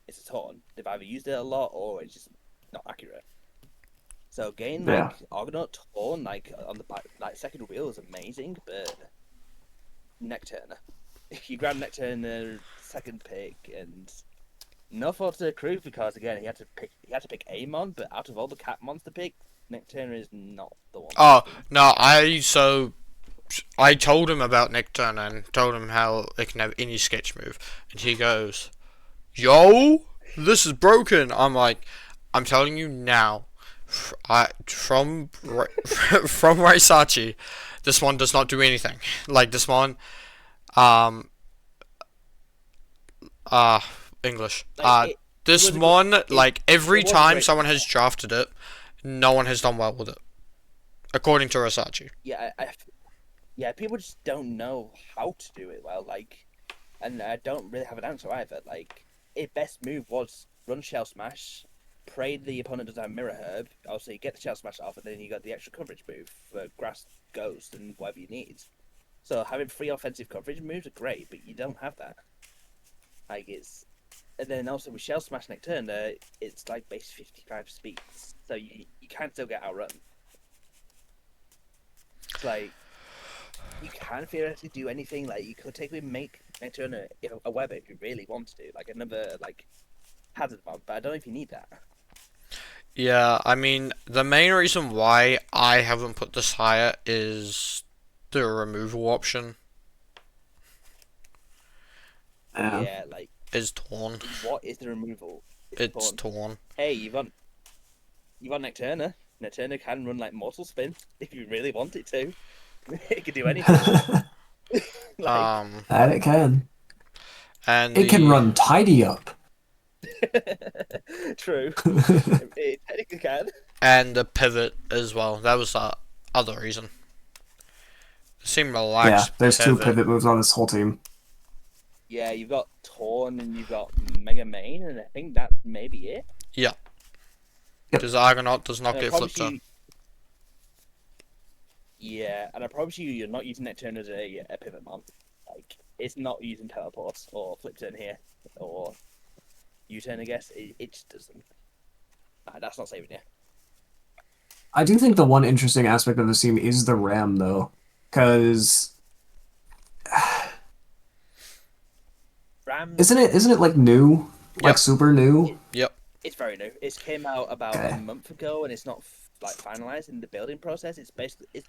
it's a Torn. They've either used it a lot or it's just not accurate. So getting like Argonaut Torn like on the back, like second wheel is amazing, but Necturna. If you grab Necturna second pick, and no fault to the crew because again he had to pick a mon, but out of all the Cat mons to pick, Necturna is not the one. Oh no, I told him about Necturna and told him how it can have any sketch move, and he goes, "Yo, this is broken." I'm like, I'm telling you now. From Rysachi, this one does not do anything. Like, this one, English. Like, This was a mon, like, every it was a time great someone has drafted it, no one has done well with it. According to Rysachi. Yeah, yeah, people just don't know how to do it well. Like, and I don't really have an answer either. Like, its best move was run shell smash, pray the opponent doesn't have mirror herb. Also, you get the shell smash off, and then you got the extra coverage move for grass, ghost, and whatever you need. So having 3 offensive coverage moves are great, but you don't have that. Like, and then also with shell smash Necturna, it's like base 55 speeds, so you can still get outrun. It's like, you can theoretically do anything. Like, you could technically make Necturna a web if you really want to, like another like hazard bomb, but I don't know if you need that. Yeah, I mean, the main reason why I haven't put this higher is the removal option Yeah, like, is torn. what is the removal? It's torn. Hey, you've got Necturna. Necturna can run like Mortal Spin if you really want it to. It can do anything. Like, That it can. And It can run Tidy Up. true. It technically can. And the pivot as well. That was the other reason. It seemed Yeah, relaxed. there's 2 pivot moves on this whole team. Yeah, you've got Torn and you've got Mega Main, and I think that's maybe it. Yeah. Yep. Because Argonaut does not And I get promise flipped you- on. Yeah, and I promise you're not using Necturne as a pivot mon. Like, it's not using teleports or flip turn here or U-turn. I guess it just doesn't. That's not saving you. I do think the one interesting aspect of this team is the RAM, though, because Ram. isn't it like new, like Yep. super new? Yep. It's very new. It came out about Okay. a month ago, and it's not like finalized in the building process. It's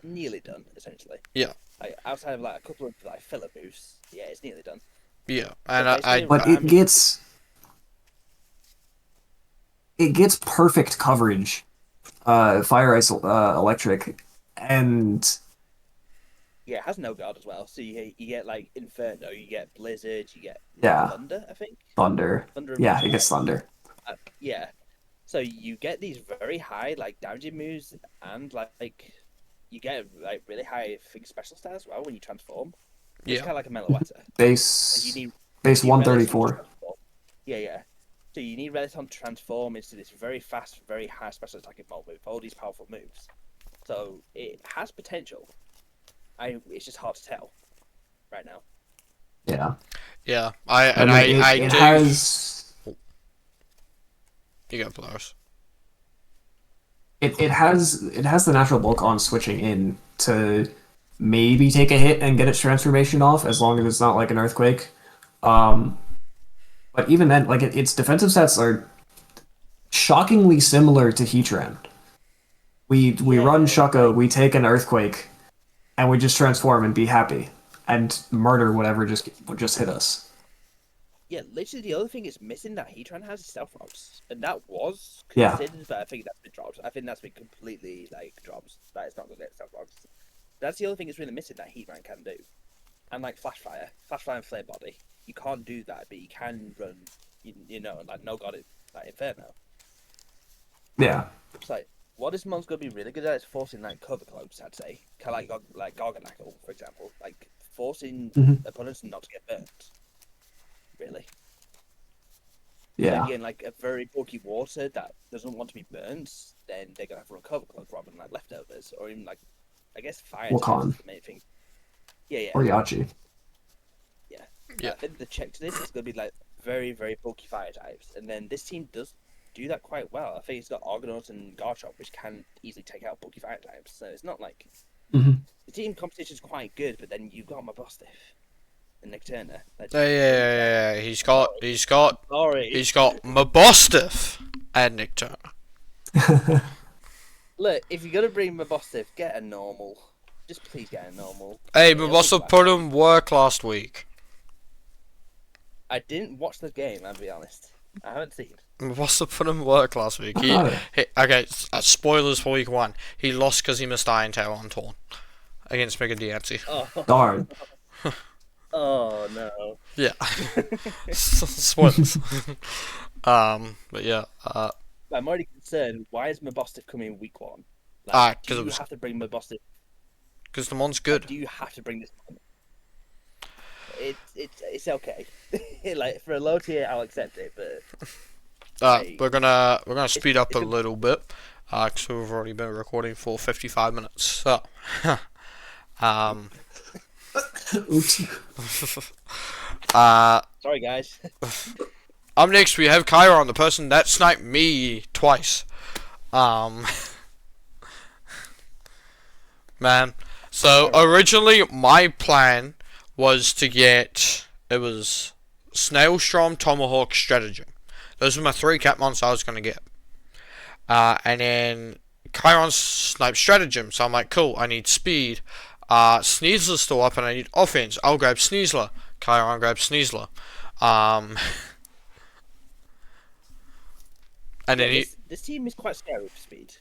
nearly done essentially. Yeah. Like, outside of like a couple of like filler moves, yeah, it's nearly done. Yeah. And But I basically, But it gets perfect coverage, fire ice, electric, and Yeah, it has no guard as well. So you get like Inferno, you get Blizzard, you get Yeah. Thunder, I think. thunder. Thunder. Yeah, it gets thunder. Yeah. So you get these very high like damaging moves, and like you get like really high I think special stats as well when you transform. It's Yeah. kind of like a Meloetta. And you Base need base you need Reliton to 134. transform. Yeah, yeah. So you need Reliton to transform into this very fast, very high special attack mode with all these powerful moves. So it has potential. It's just hard to tell right now. Yeah, Yeah. I mean, I it do. has You got Polaris. it has the natural bulk on switching in to maybe take a hit and get its transformation off, as long as it's not like an earthquake. But even then, like its defensive stats are shockingly similar to Heatran. We run Shucko, we take an earthquake, and we just transform and be happy and murder whatever just hit us. Yeah, literally the other thing is missing that Heatran has is stealth rocks, and that was Yeah. considered, but I think that's been dropped. I think that's been completely like dropped. That it's not gonna get stealth rocks. That's the other thing that's really missing that Heatran can do, and like Flashfire and Flame Body, you can't do that, but you can run, you know, like no god, like Inferno. Yeah. It's like, what this mon's gonna be really good at is forcing like cover cloaks, I'd say. Kind of like Garganackle, for example. Like forcing opponents not to get burnt. Really. Yeah. Again, like a very bulky water that doesn't want to be burnt, then they're gonna have to run cover cloak rather than like leftovers. Or even like, I guess fire Wakan. is the main thing. Yeah. Or Yachi. Yeah. Yeah. I think the check to this is gonna be like very, very bulky fire types. And then this team does do that quite well. I think it's got Argonaut and Garchomp, which can easily take out bulky fire types. So it's not like the team competition is quite good, but then you've got my Bostiff and Necturna. Yeah. He's got Sorry. Mabostiff and Nicturne. Look, if you're gonna bring my Bostiff, get a normal. Just please get a normal. Hey, It'll be Mabostiff fine. put in work last week. I didn't watch the game, I'll be honest. I haven't seen. Mabostiff put in work last week. Okay, spoilers for week 1. He lost because he missed Iron Tail on Torn against Mega Diancie. Oh, Darn. oh no. Yeah. Spoilers. But yeah, I'm already concerned. Why is Mabostif coming week 1? Like, do because it you was have to bring Mabostif? because the mon's Like, good. do you have to bring this? It's okay. Like for a low tier, I'll accept it, but like We're gonna speed up a it's a little bit, because we've already been recording for 55 minutes. So, um, Oops. sorry guys. up next we have Chiron, the person that sniped me twice. Um, man. So originally my plan was to get it was Snailstrom, Tomahawk, Stratagem. Those were my 3 Catmons I was gonna get. And then Chiron sniped Stratagem, so I'm like, cool, I need speed. Sneasler's still up and I need offense. I'll grab Sneasler. Chiron grabs Sneasler. And then This team is quite scary with speed.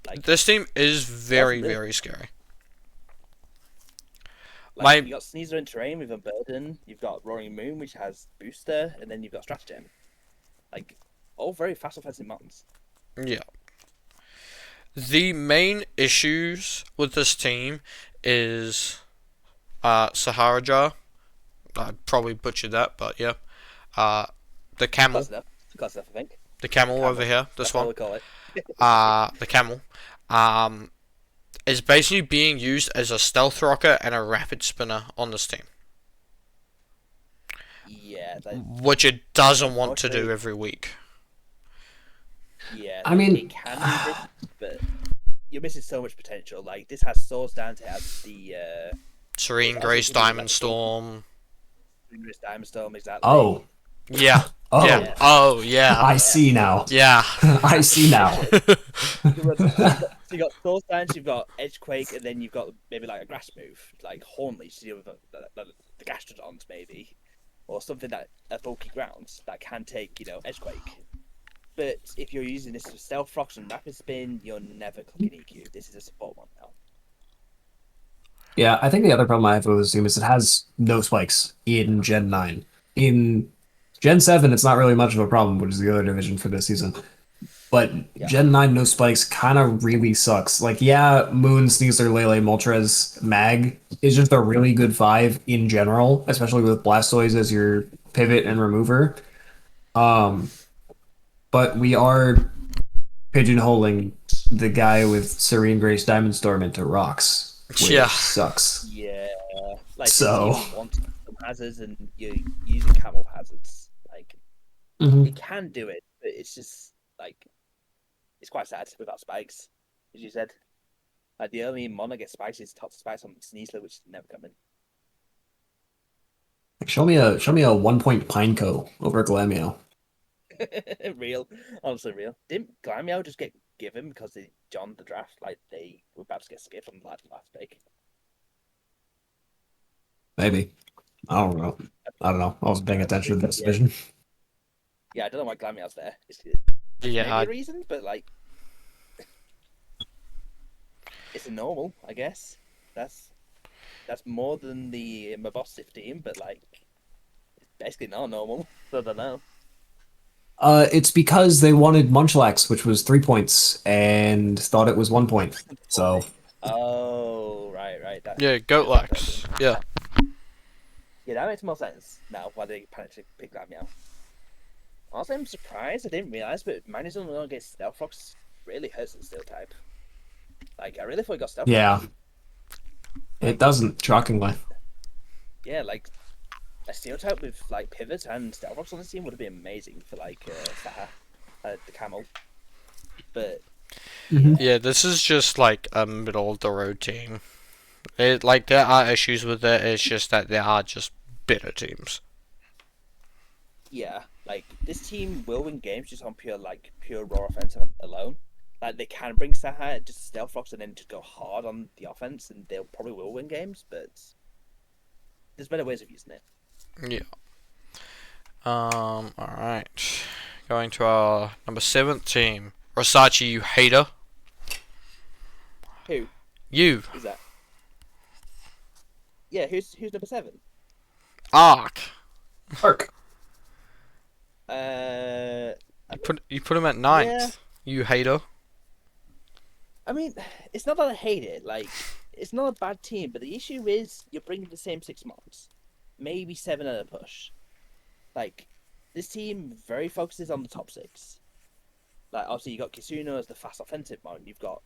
Like this team is very, very scary. you got Sneasler in terrain with a burden. You've got Roaring Moon, which has booster, and then you've got Stratagem. Like all very fast offensive mounts. Yeah. The main issues with this team is Saharaja. I probably butchered that, but yeah. The camel. Close enough. Close enough, I think. The camel over here. This That's what one. we call it. The camel. Is basically being used as a stealth rocket and a rapid spinner on this team. Yeah. Which it doesn't want to do every week. Yeah. I mean, it can do this, but you're missing so much potential. Like this has Swords down to have the Serene Grace, Diamond Storm. Diamond Storm, exactly. Oh. Yeah. Oh. Yeah. Oh, yeah. I see now. Yeah. I see now. So you got Soul Stance, you've got Edgequake, and then you've got maybe like a grass move, like Hornleech to deal with the Gastrodons, maybe, or something that a bulky grounds that can take Edgequake. But if you're using this for Stealth Rocks and Rapid Spin, you're never clicking EQ. This is a support one now. Yeah, I think the other problem I have with this team is it has no spikes in Gen 9. In Gen 7, it's not really much of a problem, which is the other division for this season. But Gen 9 no spikes kind of really sucks. Like, yeah, Moon, Sneasler, Lele, Moltres, Mag is just a really good 5 in general, especially with Blastoise as your pivot and remover. But we are pigeonholing the guy with Serene Grace Diamond Storm into rocks, which sucks. Yeah, like so you want some hazards and you're using camel hazards. Like you can do it, but it's just like it's quite sad without spikes, as you said. Like the only mono gets spikes is top spikes on Sneasler, which is never coming. Show me a 1-point Pineco over Glameow. Real, honestly real. Didn't Glameow just get given because they joined the draft? Like they were about to get skipped on the last pick. Maybe. I don't know. I wasn't paying attention to this division. Yeah, I don't know why Glameow's there. Yeah, maybe a reason, but like it's a normal, I guess. That's more than the Mabosif team, but like it's basically not normal. So I don't know. It's because they wanted Munchlax, which was 3 points, and thought it was 1 point. So. Oh, right. Goatlax. Yeah. Yeah, that makes more sense now. Why they panicked to pick that meow. Also, I'm surprised. I didn't realize, but minus on against Stealth Rocks really hurts the Steel type. Like I really thought he got Stealth. Yeah. Rocks. It doesn't, shockingly. Yeah, like a Steel type with like Pivot and Stealth Rocks on the team would have been amazing for like Saha, the Camel. But yeah, this is just like a middle of the road team. There are issues with it. It's just that there are just better teams. Yeah, like this team will win games just on pure raw offense alone. Like they can bring Saha just Stealth Rocks and then just go hard on the offense, and they'll probably will win games. But there's better ways of using it. Yeah. All right. Going to our number 7 team, Rysachi, you hater. Who? You. Who's that? Yeah, who's number 7? Ark. Ark. You put him at Yeah. ninth. You hater. I mean, it's not that I hate it. Like, it's not a bad team, but the issue is you're bringing the same 6 months, maybe 7 at a push. Like, this team very focuses on the top 6. Like, obviously, you got Kisuno as the fast offensive mode. You've got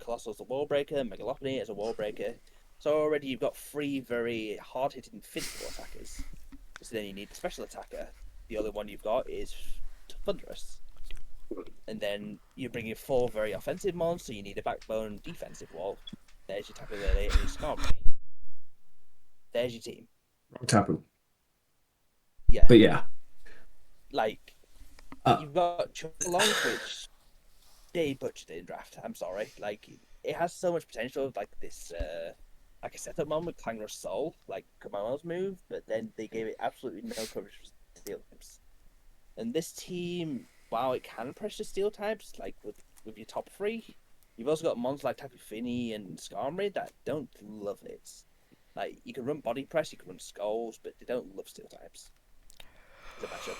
Colossal as a wall breaker, Megalopony as a wall breaker. So already you've got 3 very hard-hitting physical attackers. So then you need the special attacker. The other one you've got is Thunderous. And then you're bringing 4 very offensive mons, so you need a backbone defensive wall. There's your Tapu Lele and your Skarmory. There's your team. Wrong Tapu. Yeah. But yeah. Like, you've got Chocalong, which they butchered in draft. I'm sorry. Like, it has so much potential, like this, like a setup mon with Clangrush Soul, like Kamamo's move, but then they gave it absolutely no coverage for steel types. And this team, while it can pressure steel types, like with your top 3, you've also got mons like Tapu Fini and Skarmory that don't love it. Like, you can run body press, you can run skulls, but they don't love steel types. It's a matchup.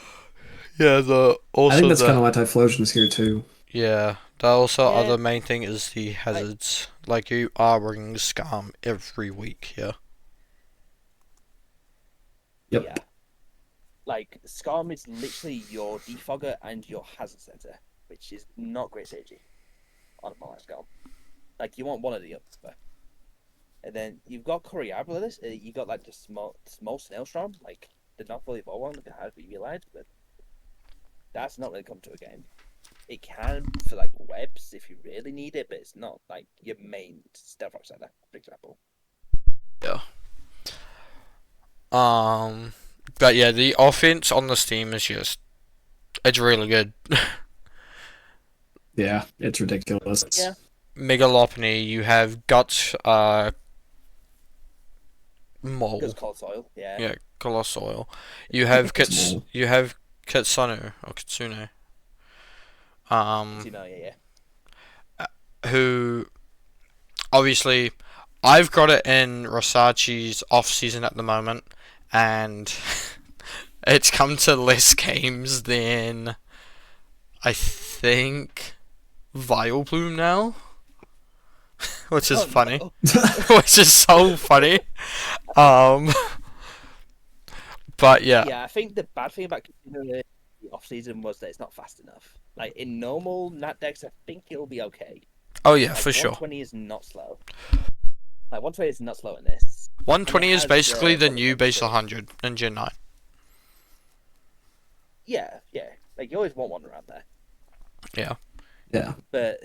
Yeah, I think that's kind of why Typhlosion's here too. Yeah, the also Yeah. other main thing is the hazards. Like you are bringing Scum every week, yeah. Yep. Yeah. Like, Skarm is literally your defogger and your hazard center, which is not great synergy on a Polaris Skarm. Like, you want one or the other. And then you've got Coriabulis, you got like the small Snailstorm, like the not fully evolved one that has BB Light, but that's not really come to a game. It can for like webs if you really need it, but it's not like your main Stealth Rock center, for example. Yeah. But yeah, the offense on this team is it's really good. Yeah, it's ridiculous. Yeah. Megalopony, you have Guts, Mole. Because cold soil, yeah. Yeah, Colossal. You have It's Mole. you have Kitsune or Kitsune. You know, yeah. Who obviously I've got it in Rysachi's off season at the moment, and it's come to less games than I think Vileplume now, which is funny, No. which is so funny. But yeah, Yeah, I think the bad thing about the off season was that it's not fast enough. Like in normal Nat decks, I think it'll be okay. oh yeah, Like, for sure. 120 is not slow. Like 120 is not slow in this. 120 is has, basically the what new it base is. 100 in Gen 9. Yeah. Like you always want one around there. Yeah. Yeah. But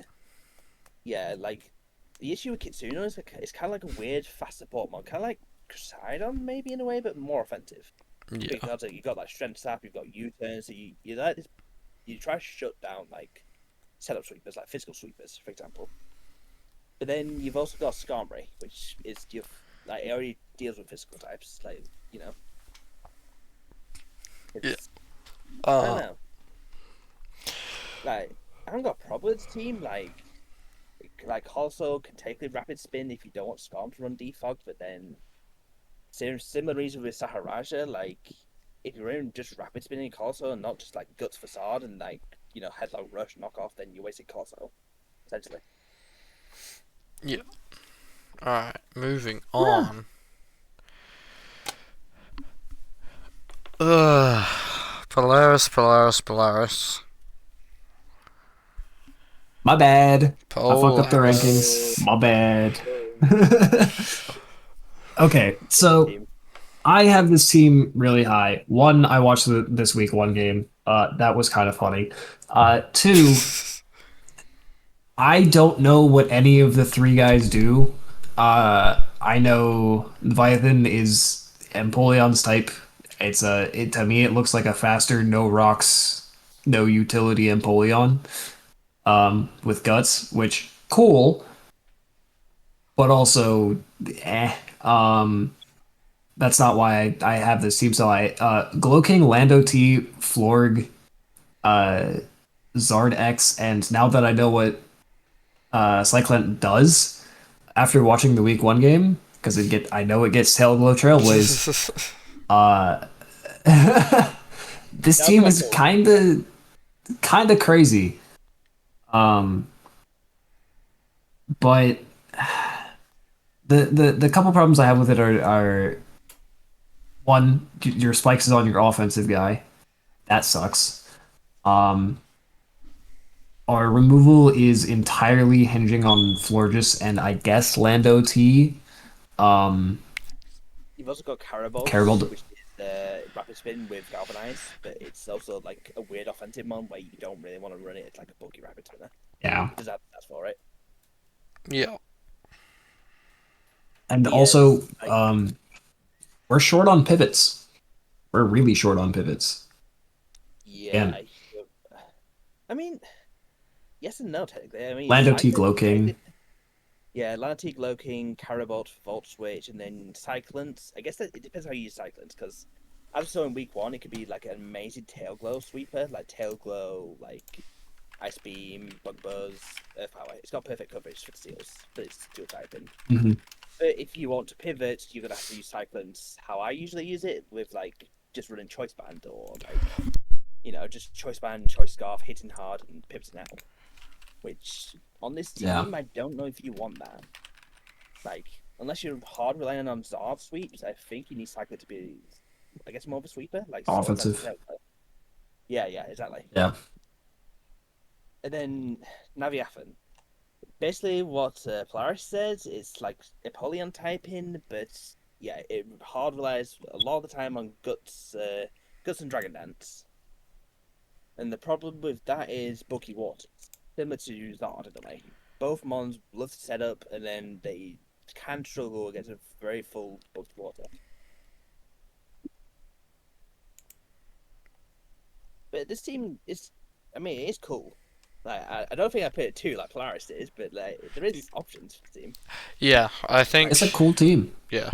yeah, like the issue with Kitsune is like, it's kind of like a weird fast support mod, kind of like Crusadon maybe in a way, but more offensive. Yeah. Because like, you got like strength sap, you've got U-turn, so you like this, you try to shut down like setup sweepers, like physical sweepers, for example. But then you've also got Skarmory, which is like it already deals with physical types, like you know. It's, I don't know. Like I haven't got a problem with this team. Like also can take the rapid spin if you don't want Skarm to run defog, but then similar reason with Saharaja, like if you're in just rapid spinning Corso and not just like Guts Facade and like, you know, Headlock Rush knockoff, then you're wasting Corso, essentially. Yeah. Alright, moving on. Polaris. My bad. I fucked up the Polaris. rankings. My bad. Okay, so I have this team really high. One, I watched this week one game. That was kind of funny. Two, I don't know what any of the 3 guys do. I know Leviathan is Empoleon's type. To me it looks like a faster, no rocks, no utility Empoleon. With guts, which cool, but also that's not why I have this team. So I Glowking, Lando T, Florg, Zard X, and now that I know what Cyclone does after watching the week 1 game, because I know it gets Tail Glow Trailblaze. This team is kind of kind of crazy. Um, but the couple problems I have with it are one, your spikes is on your offensive guy. That sucks. Um, our removal is entirely hinging on Florges and I guess Lando T. Um, You've also got Carabolt, Carabolt. which is the rapid spin with Galvanize, but it's also like a weird offensive one where you don't really want to run it. It's like a bulky rapid spinner. Yeah. Does that's for it? Yeah. And But yeah, also, like, we're short on pivots. We're really short on pivots. yeah. Again, I mean, yes and no technically. I mean, Lando T. Cycling Glow King. yeah, Lanatic, Loking, Carabolt, Volt Switch, and then Cyclants. I guess that it depends how you use Cyclants, because I saw in week one it could be like an amazing Tail Glow sweeper, like Tail Glow, like Ice Beam, Bug Buzz, Earth Power. It's got perfect coverage for the seals, but it's dual typing. Mhm. But if you want to pivot, you're gonna have to use Cyclants. How I usually use it, with like just running Choice Band or like just Choice Band, Choice Scarf, hitting hard and pivoting out. Which on this team, Yeah. I don't know if you want that. Like, unless you're hard relying on Zard sweeps, I think you need Cycler to be, I guess, more of a sweeper, like Offensive. Yeah, exactly. Yeah. And then Naviathan. Basically, what Polaris says is like Apollyon typing, but yeah, it hard relies a lot of the time on Guts and Dragon Dance. And the problem with that is bulky water. Similar to Zard in a way. Both mons love to set up and then they can struggle against a very full bulky water. But this team is, I mean, it is cool. Like, I don't think I put it too like Polaris is, but like there is options for the team. Yeah, I think It's a cool team. yeah.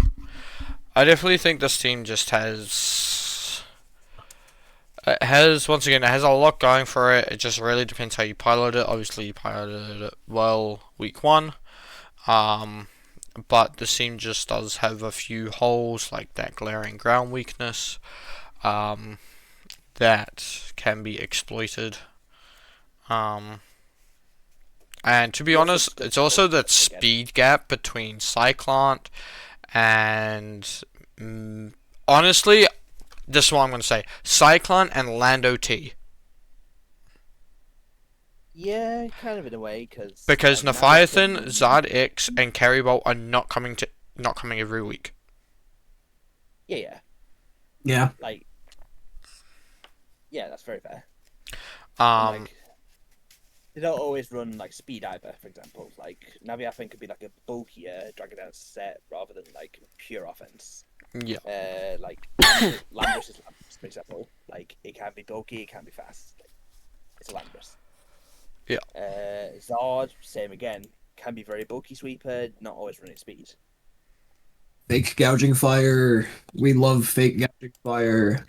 I definitely think this team just has once again, it has a lot going for it. It just really depends how you pilot it. Obviously, you piloted it well week one, but the team just does have a few holes, like that glaring ground weakness, that can be exploited. And to be honest, it's also that speed gap between Cyclone and honestly, this is what I'm going to say: Cyclone and Lando T. Yeah, kind of in a way, Because like, Leviathan, Zard X, and Carrybolt are not coming every week. Yeah. Yeah. Like, yeah, that's very fair. Um, They don't always run like speed either. For example, like Naviathan could be like a bulkier Dragon Dance set rather than like pure offense. yeah. Like Landorus is Landorus, for example. Like it can be bulky, it can be fast. It's a Landorus. Yeah. Zard, same again. Can be very bulky sweeper, not always running speed. Fake gouging fire. We love fake gouging fire.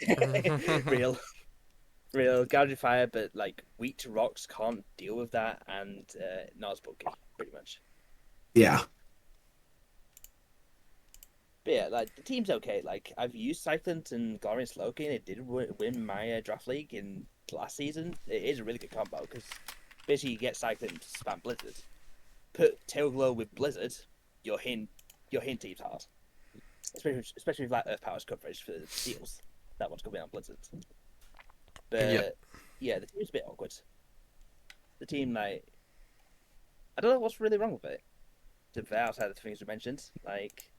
real gouging fire, but like weak to rocks can't deal with that, and not as bulky, pretty much. Yeah. But yeah, like the team's okay. Like I've used Cyclant and Glorious Loki, and it did win my draft league in last season. It is a really good combo because basically you get Cyclant to spam Blizzard, put Tailglow with Blizzard, your hint team's hard, especially with like Earth Power's coverage for the seals. That one's coming on Blizzard. But yeah, the team's a bit awkward. The team, like, I don't know what's really wrong with it. Outside of the things we mentioned, like,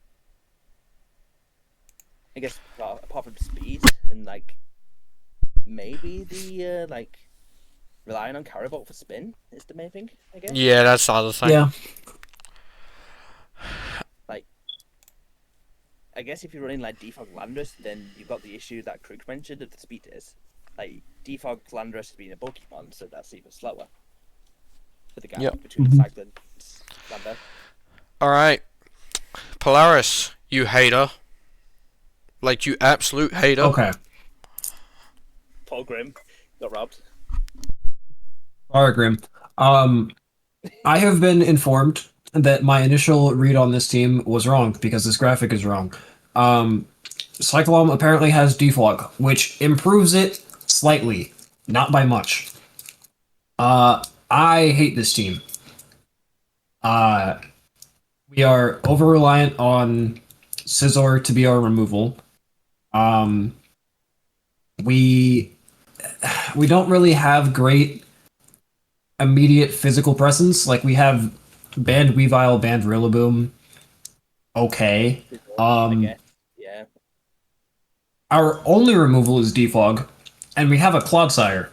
I guess apart from speed and like maybe the like relying on Carabolt for spin is the main thing. I guess. Yeah, that's the other thing. Yeah. Like, I guess if you're running like Defog Landorus, then you've got the issue that Krug mentioned of the speed tiers. Like Defog Landorus being a bulky one, so that's even slower. For the gap between Cyclone and Lando. Alright. Polaris, you hater. Like, you absolute hater. Okay. Paul Grimm got robbed. All right, Grim. I have been informed that my initial read on this team was wrong because this graphic is wrong. Cyclone apparently has defog, which improves it slightly, not by much. I hate this team. Uh, we are over reliant on Scizor to be our removal. Um, we we don't really have great immediate physical presence. Like we have banned Weavile, banned Rillaboom. Okay. I Um, guess. Yeah. our only removal is Defog, and we have a Clodsire.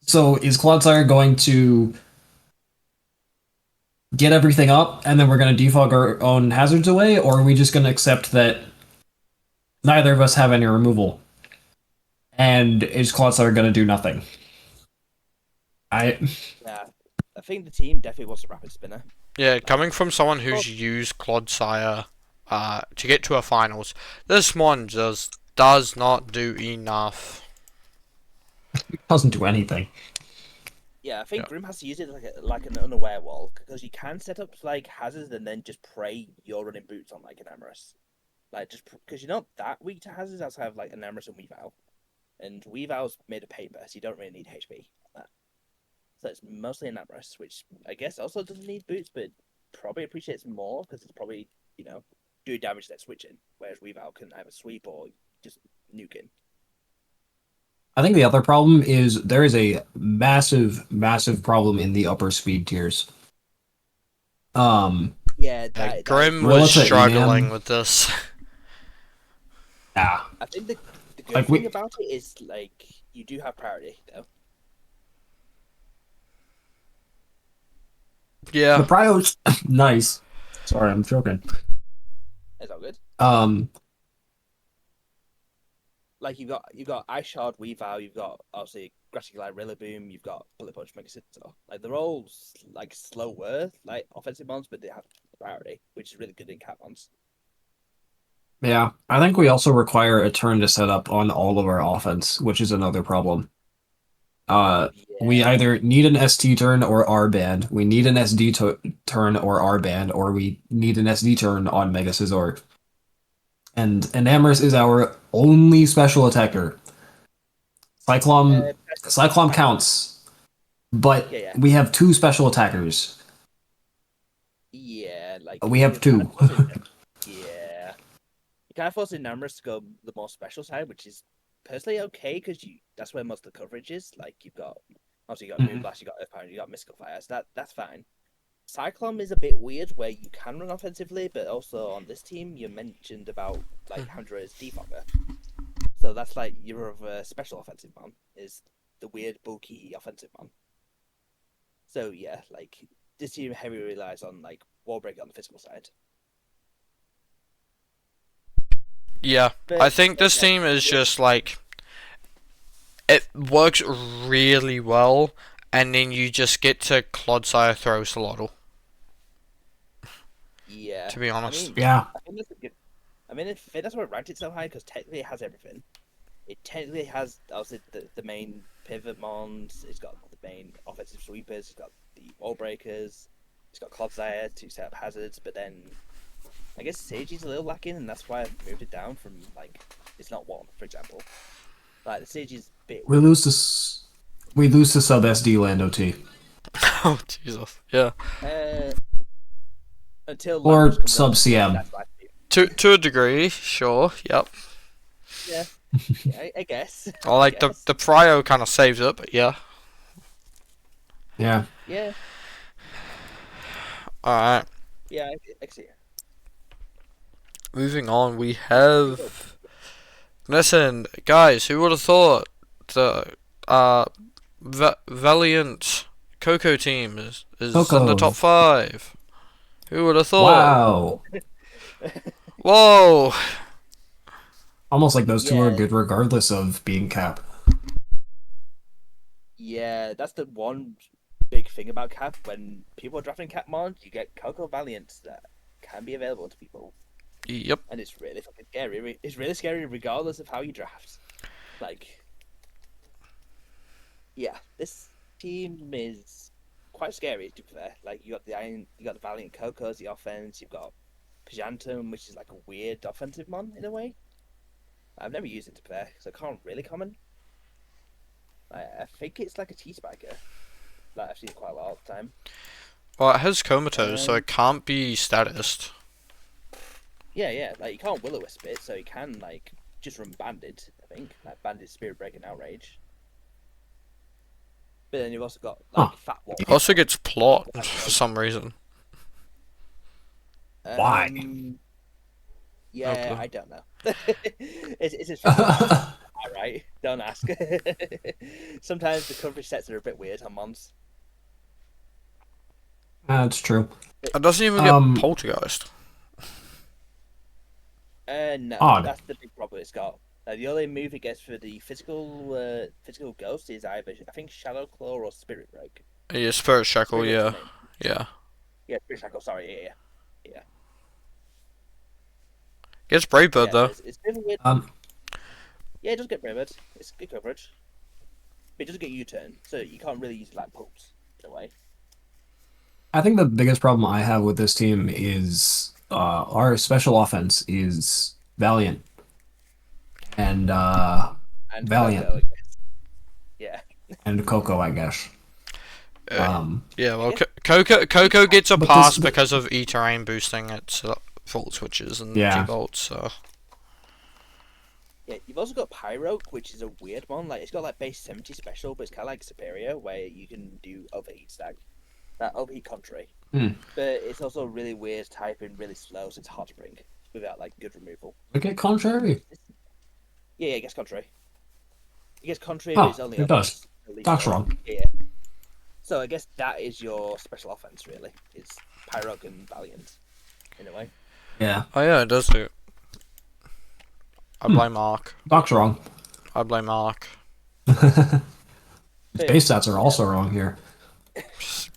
So is Clodsire going to get everything up and then we're going to defog our own hazards away, or are we just going to accept that neither of us have any removal? And is Clodsire going to do nothing? Yeah. I think the team definitely wants a rapid spinner. Yeah, coming from someone who's used Clodsire to get to a finals, this one just does not do enough. doesn't do anything. Yeah, I think Yeah. Grim has to use it like an unaware wall because you can set up like hazards and then just pray you're running boots on like an Amorous, like just because you're not that weak to hazards outside of like an Amorous and Weavile, and Weavile's made of paper, so you don't really need HP on that. So it's mostly an Amorous, which I guess also doesn't need boots, but probably appreciates more because it's probably do damage that's switching, whereas Weavile can either sweep or just nuke in. I think the other problem is there is a massive, massive problem in the upper speed tiers. Yeah, Grim Well, was what's that, struggling Enam? with this. Yeah. I think the good Like thing about it is like you do have priority though. Yeah. The Prio's nice. Sorry, I'm joking. Is that good? Um, Like you've got Ice Shard, Weavile, you've got obviously Grassy Glide, Rillaboom, you've got Bullet Punch, Mega Scizor. Like they're all like slower, like offensive mons, but they have priority, which is really good in cat mons. yeah, I think we also require a turn to set up on all of our offense, which is another problem. We Yeah, either need an ST turn or R band. We need an turn or R band, or we need an SD turn on Mega Scizor. And Enamorous is our only special attacker. Cyclone, Cyclone counts, but yeah, yeah, we have two special attackers. yeah. Like We have you kind two. of force yeah, you kind of force Namorous to go the more special side, which is personally okay because that's where most of the coverage is. Like you've got obviously you got Mhm. Moonblast, you got Earthpower, you got Mystical Fire, so that's fine. Cyclone is a bit weird where you can run offensively, but also on this team you mentioned about like Handra's defogger. So that's like your other special offensive mon is the weird bulky offensive mon. So yeah, like this team heavily relies on like wall break on the physical side. Yeah. But I think this again, team is just like, it works really well, and then you just get to Clodsire throw Slottle, yeah, to be I honest. mean, Yeah. I think that's a good. I mean, that's why it ranked it so high because technically it has everything. It technically has obviously the main pivot mons. It's got the main offensive sweepers. It's got the wall breakers. It's got Clodsire to set up hazards. But then I guess Seiji's a little lacking, and that's why I've moved it down from like it's not one, for example. Like the Seiji's a bit We weak. lose we lose to sub SD land OT. Oh, Jesus. Yeah. Uh, until Or Landros comes sub out, CM. that's life. To a degree, sure. Yep. Yeah, yeah, I guess. I like guess. the Prio kind of saves it, but yeah. Yeah. Yeah, Alright. yeah, I see. Moving on, we have. Listen, guys, who would have thought the Valiant Coco team is in the Coco. top 5? Who would have thought? Wow. Whoa! Almost like those two are Yeah. good regardless of being cap. Yeah, that's the one big thing about Cap. When people are drafting Cap mons, you get Coco Valiants that can be available to people, Yep. and it's really fucking scary. It's really scary regardless of how you draft. Like, yeah, this team is quite scary to be fair. Like, you got the Valiant Cocos, the offense. You've got Pajantum, which is like a weird offensive mon in a way. I've never used it to be fair, so I can't really comment. I think it's like a T-Spiker. Like I've seen it quite a lot of the time. Well, it has comatose, so it can't be statist. Yeah. Like you can't Will-O-Wisp it, so you can like just run Banded. I think like Banded, Spirit Break, and Outrage. But then you've also got like Fat Wall. It also gets plot for some reason. Why? Yeah, Okay. I don't know. it's just alright. Don't ask. Sometimes the coverage sets are a bit weird on mons. That's true. It doesn't even get poltergeist. No, Odd. that's the big problem it's got. The only move it gets for the physical ghost is either I think Shadow Claw or Spirit Break. Yeah, Spirit Shackle, Spirit yeah. Break's the name. Yeah. Yeah, Spirit Shackle. Sorry, yeah. Gets Brave Bird, though. It's a bit weird. Yeah, it does get Brave Bird. It's good coverage. But it doesn't get U-turn, so you can't really use it like pulse in a way. I think the biggest problem I have with this team is our special offense is Valiant. And And Valiant. Coco, I guess. Yeah. And Coco, I guess. Yeah, well, Yeah. Coco gets a But pass this- because of E-terrain boosting its fault switches and Yeah. G-bolts, so... Yeah, you've also got Pyroke, which is a weird one. Like it's got like base 70 special, but it's kind of like Superior, where you can do overheat stack, overheat contrary. Hmm. But it's also a really weird type and really slow, so it's hard to bring without like good removal. Okay, contrary. Yeah, it gets contrary. It gets contrary, Oh, but it's only it on does. at least That's four. wrong. Yeah. So I guess that is your special offense, really. It's Pyroke and Valiant, in a way. Yeah. Oh yeah, it does do. I blame Mark. Doc's wrong. I blame Mark. His base stats are also wrong here.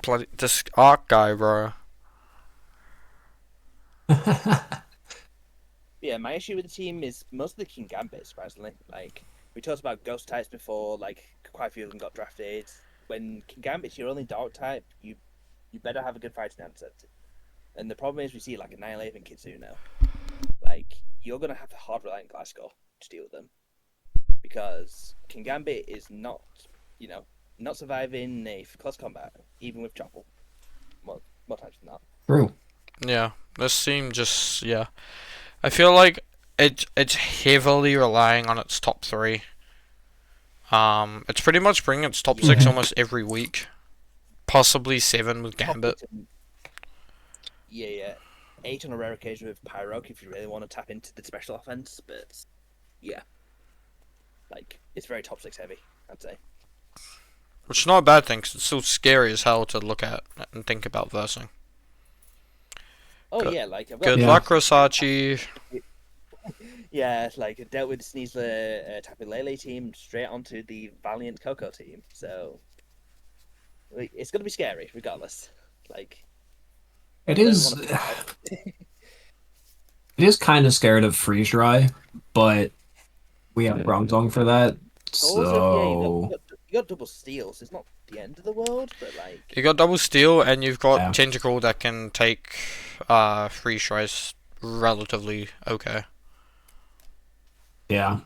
Bloody this Arc guy, bro. Yeah, my issue with the team is most of the King Gambit, surprisingly. Like, we talked about ghost types before, like, quite a few of them got drafted. When King Gambit's your only dark type, you better have a good fighting answer. And the problem is we see, like, Annihilate and Kitsuno. Like, you're going to have to hard rely on Glasgow to deal with them. Because King Gambit is not, not surviving a close combat, even with Chopple. More times than not. True. Yeah, this team just I feel like it's heavily relying on its top three. It's pretty much bringing its top six almost every week, possibly 7 with Gambit. Yeah. 8 on a rare occasion with Pyroke if you really want to tap into the special offense, but yeah, like it's very top 6 heavy, I'd say. Which is not a bad thing, 'cause it's still scary as hell to look at and think about versing. Oh Good- yeah, like I've got Good Yeah. luck, Rysachi. yeah, like I dealt with Sneasler Tapu Lele team straight onto the Valiant Coco team, so it's gonna be scary regardless. Like It is. It is kind of scared of freeze dry, but we have Bronzong for that. So you got double steals. It's not the end of the world, but like You got double steel, and you've got Yeah. tentacle that can take free tries relatively okay. yeah,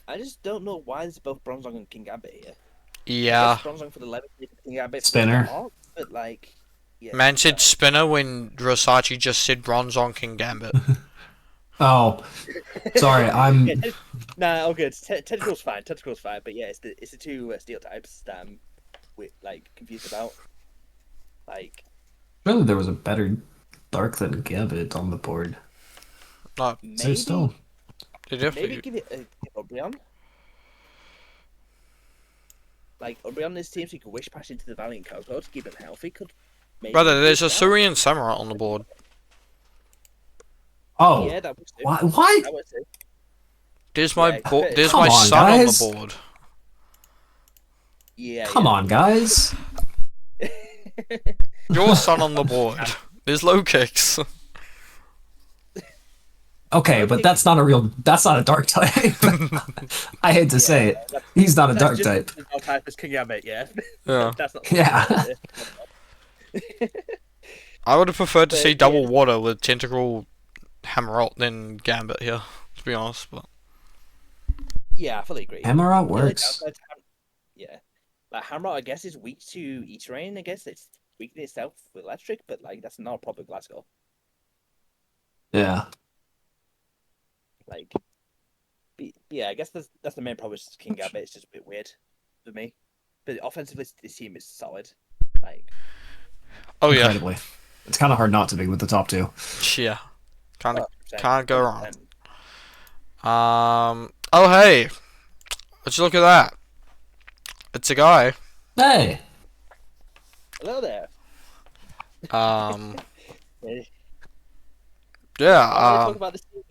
I just don't know why there's both Bronzong and King Gambit here. Yeah, Bronzong for the 11, King Gambit for Spinner. the Arc, but like yeah, man said so- spinner when Rysachi just said bronze on King Gambit. Oh, sorry. I'm. Yeah, nah, all good. Tentacle's fine. Tentacle's fine. But yeah, it's the two steel types that I'm like confused about. Like Really, there was a better Dark than Gambit on the board. No, So maybe still, they definitely. maybe give it a Umbreon. Like Umbreon in this team, so you can wish pass into the Valiant Coco to keep him healthy. Could maybe Brother, there's a work out. Syrian Samurai on the board. oh, Yeah, that works too. what? What? That works too. There's my Yeah, there's come my on, son guys. on the board. Yeah. Come on, guys. Your son on the board. There's low kicks. Okay, but that's not a real. That's not a Dark type. I hate to say it. He's not a Dark type. Our type is King Gambit, yeah. Yeah. That's not. Yeah. I would have preferred to But, see double yeah. water with tentacle Hammerot than Gambit here, to be honest. But Yeah, I fully agree. Hammerot The only works. downside to yeah. Like Hammer, I guess is weak to E-Terrain. I guess it's weak in itself with electric, but like that's not a problem with Glasgow. Yeah. Like, yeah, I guess that's the main problem with King Gambit. It's just a bit weird for me. But offensively, this team is solid. Like, Oh yeah, Incredibly. It's kind of hard not to be with the top two. yeah. Can't 100%, can't go wrong. 100%. Oh hey, let's look at that. It's a guy. Hey. Hello there. Um, Yeah, yeah. I don't really talk about this team.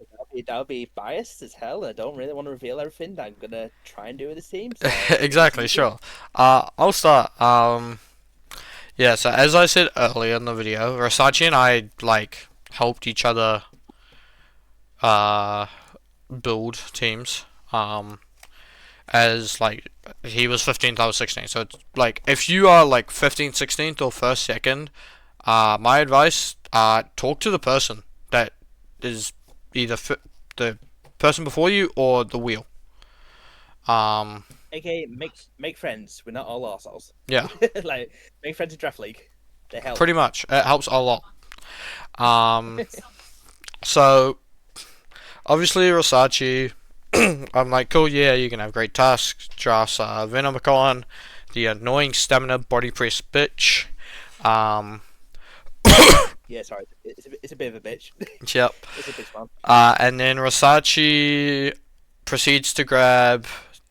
That would be biased as hell. I don't really want to reveal everything that I'm gonna try and do with this team. So Exactly. Sure. I'll start. Yeah. So as I said earlier in the video, Rysachi and I like helped each other build teams. As like he was 15th, I was 16th. So it's like if you are like 15th, 16th, or first, second, my advice, talk to the person that is either the person before you or the wheel. AKA make friends. We're not all arseholes. Yeah, Like make friends in draft league. They help. pretty much. It helps a lot. So obviously Rysachi, I'm like, cool, yeah, you can have great tasks. Just Venomicon, the annoying stamina body press bitch. Yeah, sorry. It's a bit of a bitch. Yep. It's a bitch, man. And then Rysachi proceeds to grab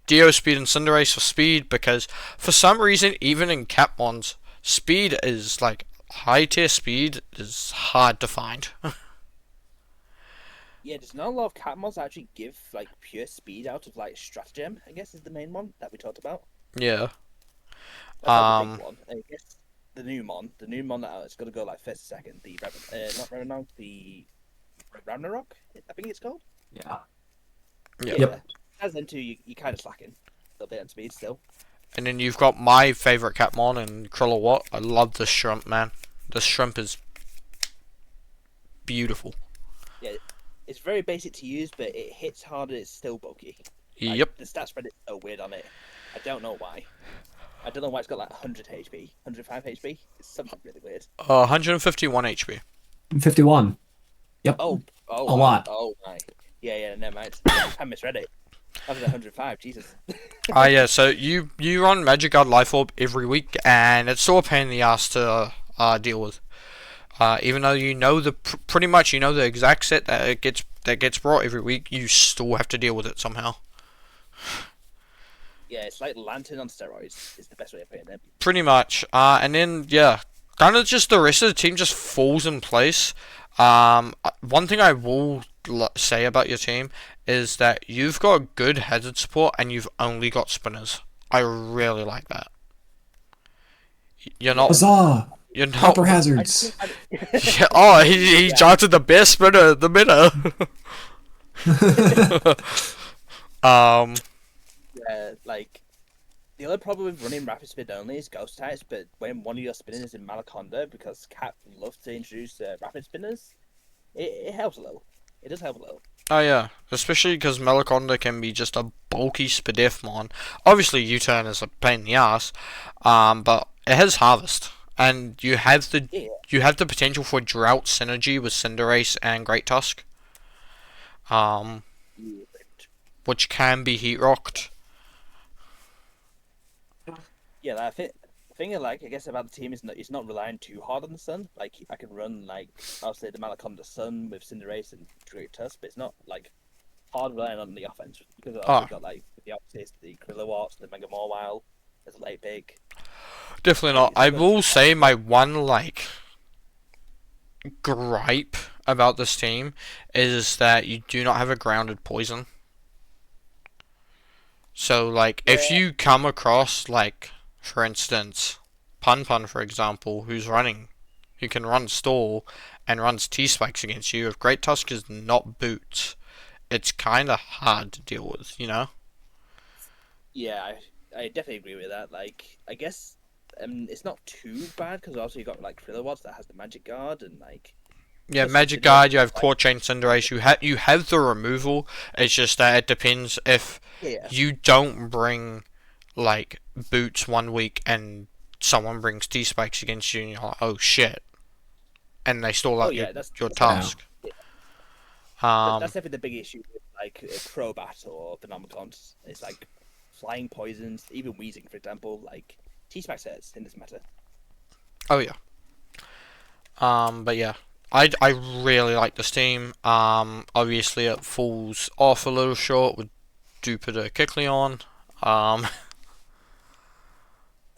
Dio Speed and Cinderace for speed because for some reason, even in Capmons, speed is like high tier speed is hard to find. Yeah, there's not a lot of cat mods that actually give like pure speed out of like Stratagem, I guess is the main one that we talked about. Yeah. That's like the big one. I guess the new mon that it's gonna go like first second, the not Revenant, the Ragnarok, I think it's called. Yeah. Yeah. Yep. As then two, you kind of slacking a little bit on speed still. And then you've got my favorite Capmon and Krillawatt. I love this shrimp, man. This shrimp is beautiful. Yeah, it's very basic to use, but it hits hard and it's still bulky. Like, Yep. the stat spread is so weird on it. I don't know why. I don't know why it's got like 100 HP, 105 HP. It's something really weird. 151 HP. 51. Yep. Oh, A wow. lot. Oh my. Yeah, never mind. I misread it. That was 105. Jesus. Yeah. So you run Magic Guard Life Orb every week, and it's still a pain in the ass to deal with. Even though you know pretty much you know the exact set that gets brought every week, you still have to deal with it somehow. Yeah, it's like Lantern on steroids. Is the best way of putting it. Pretty much. And then yeah, kind of just the rest of the team just falls in place. One thing I will say about your team is that you've got good hazard support and you've only got spinners. I really like that. You're not. Huzzah! You're not. Proper hazards. Yeah, oh, he charted the best spinner, the meta. Yeah, like the other problem with running rapid spin only is ghost types, but when one of your spinners is in Malaconda, because Cap love to introduce rapid spinners, it helps a little. It does help a little. Oh yeah, especially because Melaconda can be just a bulky Spadefmon. Obviously, U-turn is a pain in the ass, but it has Harvest, and you have the potential for Drought synergy with Cinderace and Great Tusk, which can be heat rocked. Yeah, like, the thing I like, I guess, about the team is it's not relying too hard on the Sun. Like, I can run, like, I'll say the Malaconda Sun with Cinderace and Great Tusk, but it's not, like, hard relying on the offense. Because I've also got, like, the opposites, the Krillawatt, the Mega Mawile, there's a late big. Definitely not. I will say my one, like, gripe about this team is that you do not have a grounded poison. So, like, if you come across, like, for instance, Pun, for example, who can run Stall and runs T-Spikes against you, if Great Tusk is not Boots, it's kind of hard to deal with, you know? Yeah, I definitely agree with that. Like, I guess it's not too bad, because also you got, like, Krillawatt that has the Magic Guard, and, like... Yeah, Magic Guard, you have Core Chain Cinderace, you have the removal, it's just that it depends if you don't bring, like, boots one week and someone brings T-spikes against you and you're like, oh shit. And they stall out your task. That's definitely the big issue with like Crobat or Venomicons. It's like flying poisons, even wheezing, for example. Like T-spikes hurts in this meta. Oh yeah. But yeah, I really like this team. Obviously it falls off a little short with Jupiter Kecleon. I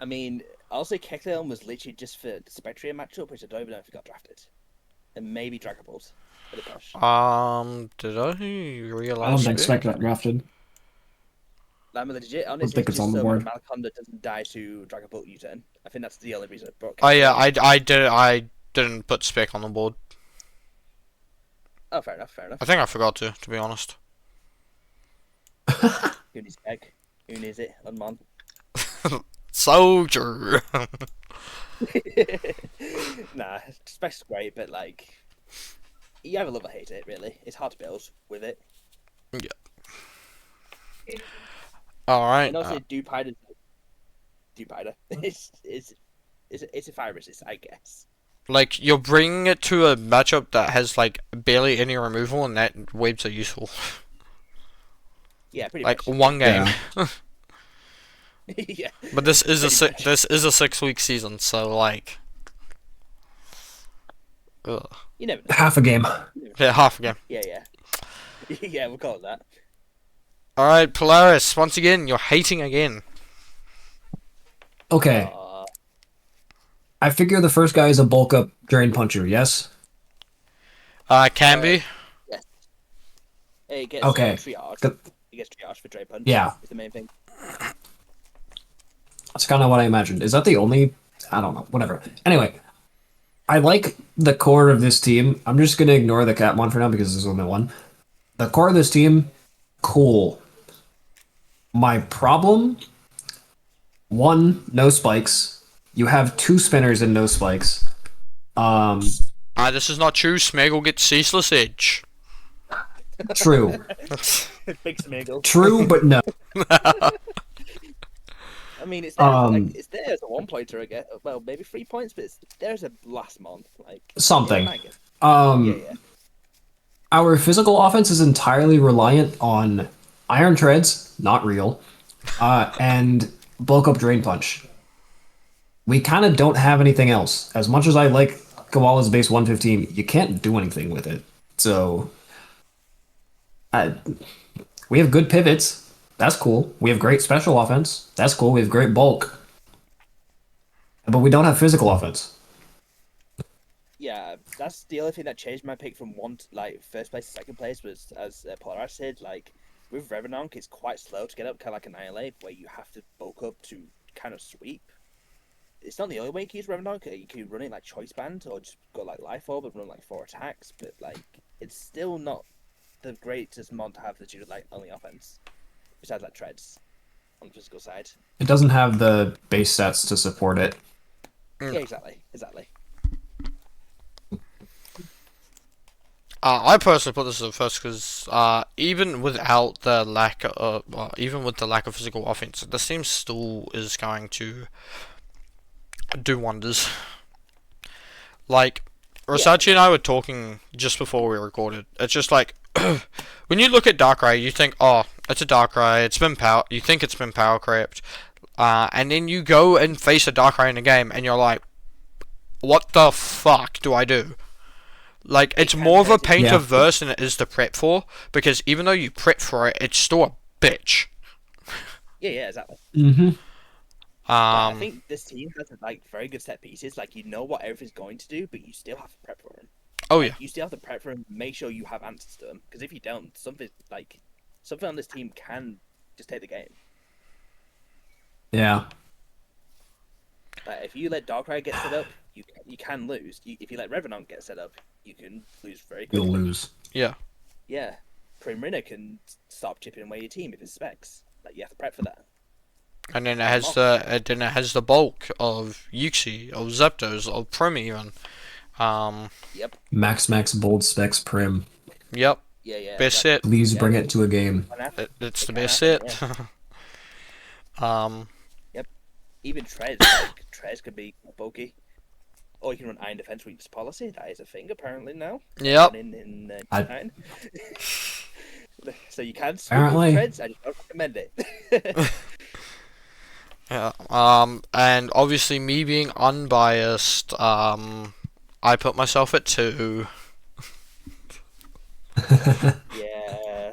mean, I'll say Kecleon was literally just for the Spectria matchup, which I don't even know if he got drafted, and maybe Dragon Balls for the push. Did I realize? I don't expect that drafted. I'm legit. Honestly, I think it's on the board. Malaconda doesn't die to Dragon Ball U-turn. I think that's the only reason I brought. Oh yeah, I didn't put Spec on the board. Oh, fair enough. I think I forgot to be honest. Who needs Spec? Who needs it? Unmon. Soldier. Nah, Spec's great, but like, you either love or hate it. Really, it's hard to build with it. Yeah. All right. And also, Dupida. It's a fire resist, I guess. Like, you're bringing it to a matchup that has like barely any removal, and that waves are useful. Yeah, pretty like much. one game. Yeah. Yeah. But this is a 6-week season, so like. Ugh. You never know. Half a game. Yeah, half a game. Yeah. Yeah, we'll call it that. All right, Polaris. Once again, you're hating again. Okay. I figure the first guy is a bulk up drain puncher. Yes. Can be. Yes. It gets Okay. triage. It gets triage for drain punch. Yeah. Is the main thing. That's kind of what I imagined. Is that the only? I don't know. Whatever. Anyway, I like the core of this team. I'm just gonna ignore the Cat one for now because this is only one. The core of this team, cool. My problem: one, no spikes. You have two spinners and no spikes. This is not true. Smeggle gets Ceaseless Edge. True. Big Smiggle. True, but no. I mean, it's there, it's there as a 1 pointer again. Well, maybe 3 points, but it's there as a last month. Like Something. Yeah. Our physical offense is entirely reliant on Iron Treads, not real, and bulk up drain punch. We kind of don't have anything else. As much as I like Koala's base 115, you can't do anything with it. So, we have good pivots. That's cool. We have great special offense. That's cool. We have great bulk. But we don't have physical offense. Yeah, that's the only thing that changed my pick from first place to second place was, as Polaris said, like, with Revenant, it's quite slow to get up, kind of like Annihilate, where you have to bulk up to kind of sweep. It's not the only way you can use Revenant. You can run it like Choice Band, or just go like Life Orb and run like 4 attacks, but like, it's still not the greatest mod to have that you do like only offense. Besides like treads on the physical side. It doesn't have the base sets to support it. Yeah, exactly. I personally put this at first because even without the lack of, even with the lack of physical offense, this team still is going to do wonders. Like Rysachi and I were talking just before we recorded. It's just like when you look at Darkrai, you think, oh, it's a Darkrai. It's been power. You think it's been power crept, and then you go and face a Darkrai in the game, and you're like, what the fuck do I do? Like, it's more of a pain to verse than it is to prep for, because even though you prep for it, it's still a bitch. Yeah, exactly. Mm-hmm. I think this team has like very good set pieces. Like, you know what everything's going to do, but you still have to prep for them. Oh yeah. You still have to prep for them. Make sure you have answers to them, because if you don't, something on this team can just take the game. Yeah. If you let Darkrai get set up, you can lose. If you let Revenant get set up, you can lose very quickly. You'll lose. Yeah. Yeah. Primarina can stop chipping away your team if it's specs. Like, you have to prep for that. And then it has the bulk of Yuxi, of Zapdos, of Prim even. Yep. Max bold specs prim. Yep. Yeah. Best set. Please bring it to a game. It's the best set. Yep. even Treads, like Treads could be bulky. Or you can run Iron Defense Weakness Policy. That is a thing apparently now. Yep. In I- 9. So you can switch with Apparently. Treads. I just don't recommend it. Yeah. And obviously me being unbiased, I put myself at 2. Yeah.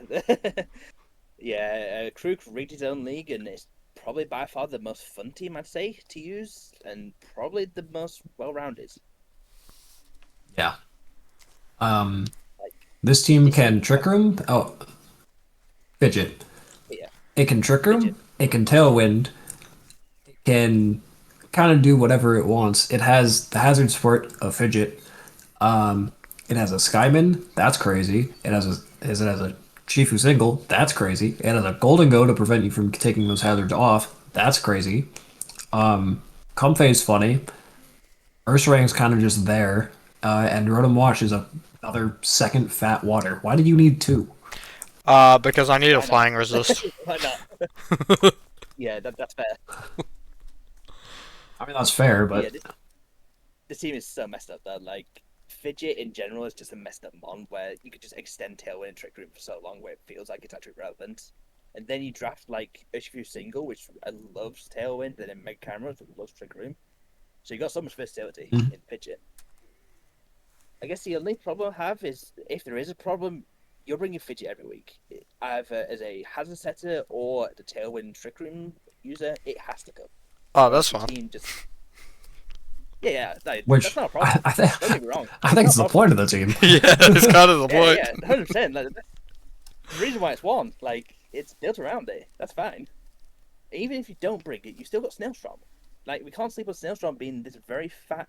Yeah, Krug rigged his own league, and it's probably by far the most fun team, I'd say, to use, and probably the most well-rounded. Yeah. This team This can team- Trick Room. Oh, Fidget. Yeah. It can Trick Room. Fidget. It can Tailwind. It can kind of do whatever it wants. It has the hazard support of Fidget. It has a Skyman. That's crazy. It has a Shifu single. That's crazy. It has a Golden Go to prevent you from taking those hazards off. That's crazy. Comfey's funny. Ursaring's kind of just there. And Rotom Wash is another second fat water. Why did you need 2? Because I need a Why not? flying resist. Why not? Yeah, that's fair. I mean, that's fair, but Yeah, this team is so messed up though. Like Fidget in general is just a messed up mon where you could just extend Tailwind and Trick Room for so long where it feels like it's actually relevant. And then you draft like Urshifu single, which loves Tailwind, and then Mega Camera, which loves Trick Room. So you got so much versatility in Fidget. I guess the only problem I have is if there is a problem, you're bringing Fidget every week. Either as a hazard setter or the Tailwind Trick Room user, it has to go. Oh, that's The fine. team just... Yeah, which that's not a problem. I Don't get me wrong. I think it's the point of the team. Yeah, it's kind of the point. Yeah, 100%. Like, the reason why it's won, like, it's built around it. That's fine. Even if you don't bring it, you still got Snailstrom. Like, we can't sleep on Snailstrom being this very fat,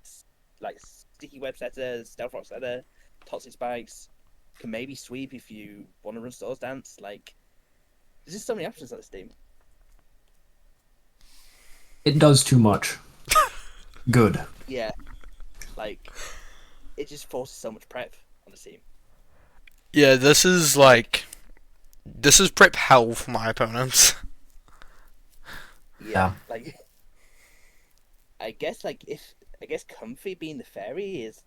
like, sticky web setter, stealth rock setter, toxic spikes, can maybe sweep if you want to run Swords Dance. Like, there's just so many options on this team. It does too much. Good. Yeah. Like, it just forces so much prep on the team. Yeah, this is prep hell for my opponents. Yeah. Like, I guess Comfy being the fairy is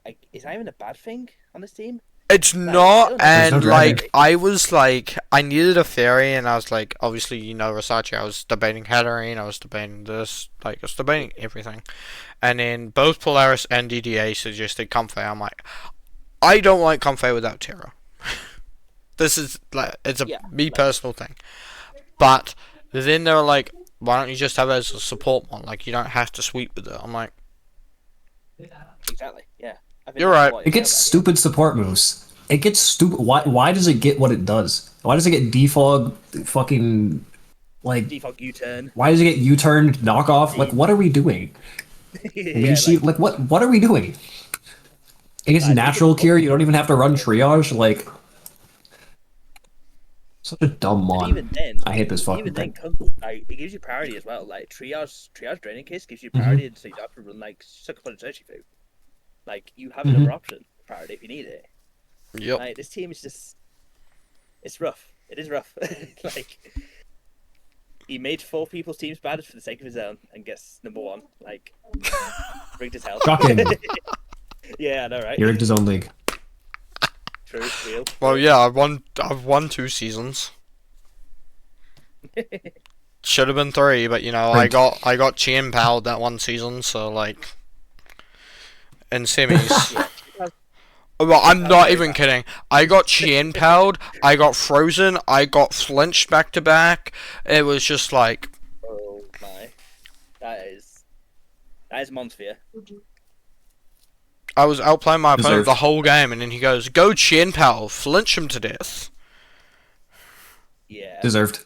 that even a bad thing on this team? It's Like, not, There's no and dragon. like I was like, I needed a fairy, and I was like, obviously, Rysachi. I was debating Hatterene, I was debating this, like I was debating everything, and then both Polaris and DDA suggested Comfey. I'm like, I don't like Comfey without Terra. This is like, it's a me personal thing, but then they're like, why don't you just have it as a support one? Like you don't have to sweep with it. I'm like, Exactly. Yeah. I think You're that's right. what It gets stupid support moves. It gets stupid. Why does it get what it does? Why does it get defog fucking like? Default U-turn. Why does it get U-turn knockoff? Like, what are we doing? Yeah, Like what are we doing? It gets think natural cure. You don't even have to run triage. Like, such a dumb mon. even then, I hate this fucking even then, thing. like, it gives you priority as well. Like triage draining case gives you Mm-hmm. priority, so you don't have to run like sucker punch searching food. Like you have Mm-hmm. another option priority if you need it. yep. Like this team is just, it's rough. It is rough. Like he made 4 people's teams bad for the sake of his own and gets number 1. Like rigged his health. Shocking. Yeah, I know, right? He rigged his own league. True, real. Well, yeah, I've won 2 seasons. Should have been 3, but Right. I got Chien Pal that one season, so like in semis. Yeah. Well, I'm That was not very even bad. kidding. I got Chien Pal'd, I got frozen, I got flinched back to back. It was just like, Oh my, that is Monsphere. I was outplaying my opponent Deserved. the whole game, and then he goes, "Go Chien Pal, flinch him to death." Yeah. Deserved.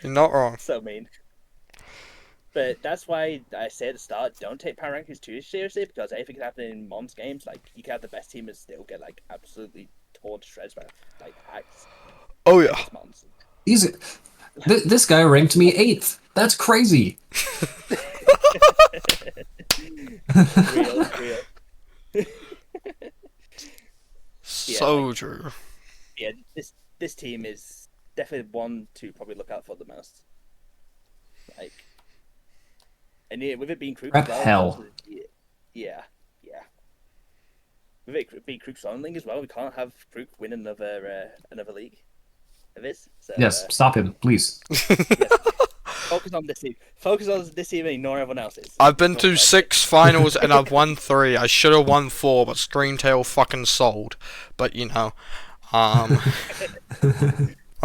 You're not wrong. So mean. But that's why I say at the start, don't take power rankings too seriously, because anything can happen in Mons games. Like you can have the best team and still get like absolutely torn to shreds by like hacks. Oh yeah. Mons. This guy ranked me 8th. That's crazy. Real. So true. Yeah, this team is definitely one to probably look out for the most. Like, and with it being Krug Prep as well, hell. also, yeah. With it being Krug's on league as well, we can't have Krug win another league. Of his. So Yes, stop him, please. yes, focus on this team. Focus on this team and ignore everyone else's. I've been to 6 finals and I've won 3. I should have won 4, but Screamtail fucking sold. But you know, I'm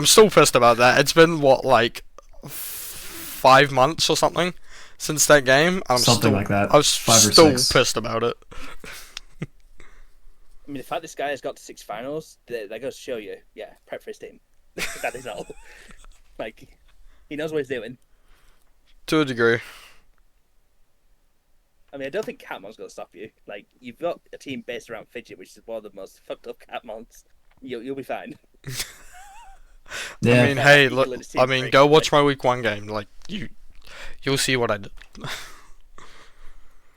still pissed about that. It's been what, like 5 months or something since that game. Something like that. I was 5 or still 6. pissed about it. I mean, the fact this guy has got to 6 finals, that goes to show you, yeah, prep for his team. That is all. Like, he knows what he's doing. To a degree. I mean, I don't think Catmon's going to stop you. Like, you've got a team based around Fidget, which is one of the most fucked up Catmons. You'll be fine. Yeah. I mean, hey, Equal look. in his team I mean, break, go watch like- my week 1 game. Like you'll see what I did.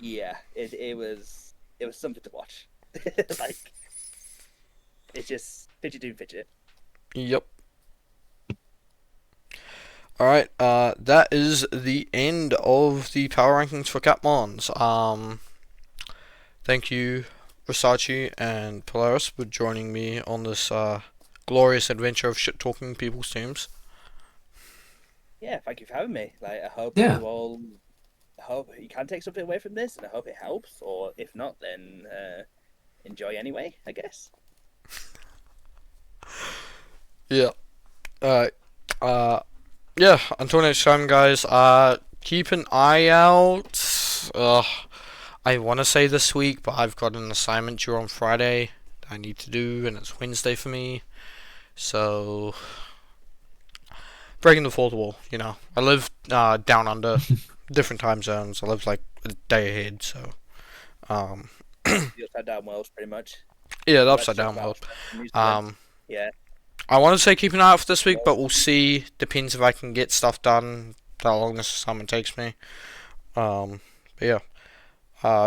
Yeah, it was something to watch. Like, it's just Fidget doing Fidget. Yep. Alright, that is the end of the power rankings for Capmons. Thank you, Rysachi and Polaris, for joining me on this glorious adventure of shit talking people's teams. Yeah, thank you for having me. Like, I hope Yeah. you all, I hope you can take something away from this, and I hope it helps. Or if not, then enjoy anyway, I guess. Yeah. Alright. Yeah, until next time, guys, keep an eye out. I want to say this week, but I've got an assignment due on Friday that I need to do, and it's Wednesday for me. So, breaking the fourth wall, you know. I live down under, different time zones. I live like a day ahead, so. The upside down world, pretty much. Yeah, the Let's upside talk down world. about New Zealand. Yeah. I want to say keep an eye out for this week, but we'll see. Depends if I can get stuff done, how long this assignment takes me. But yeah.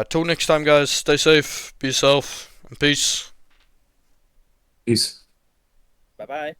Till next time, guys, stay safe, be yourself, and peace. Peace. Bye bye.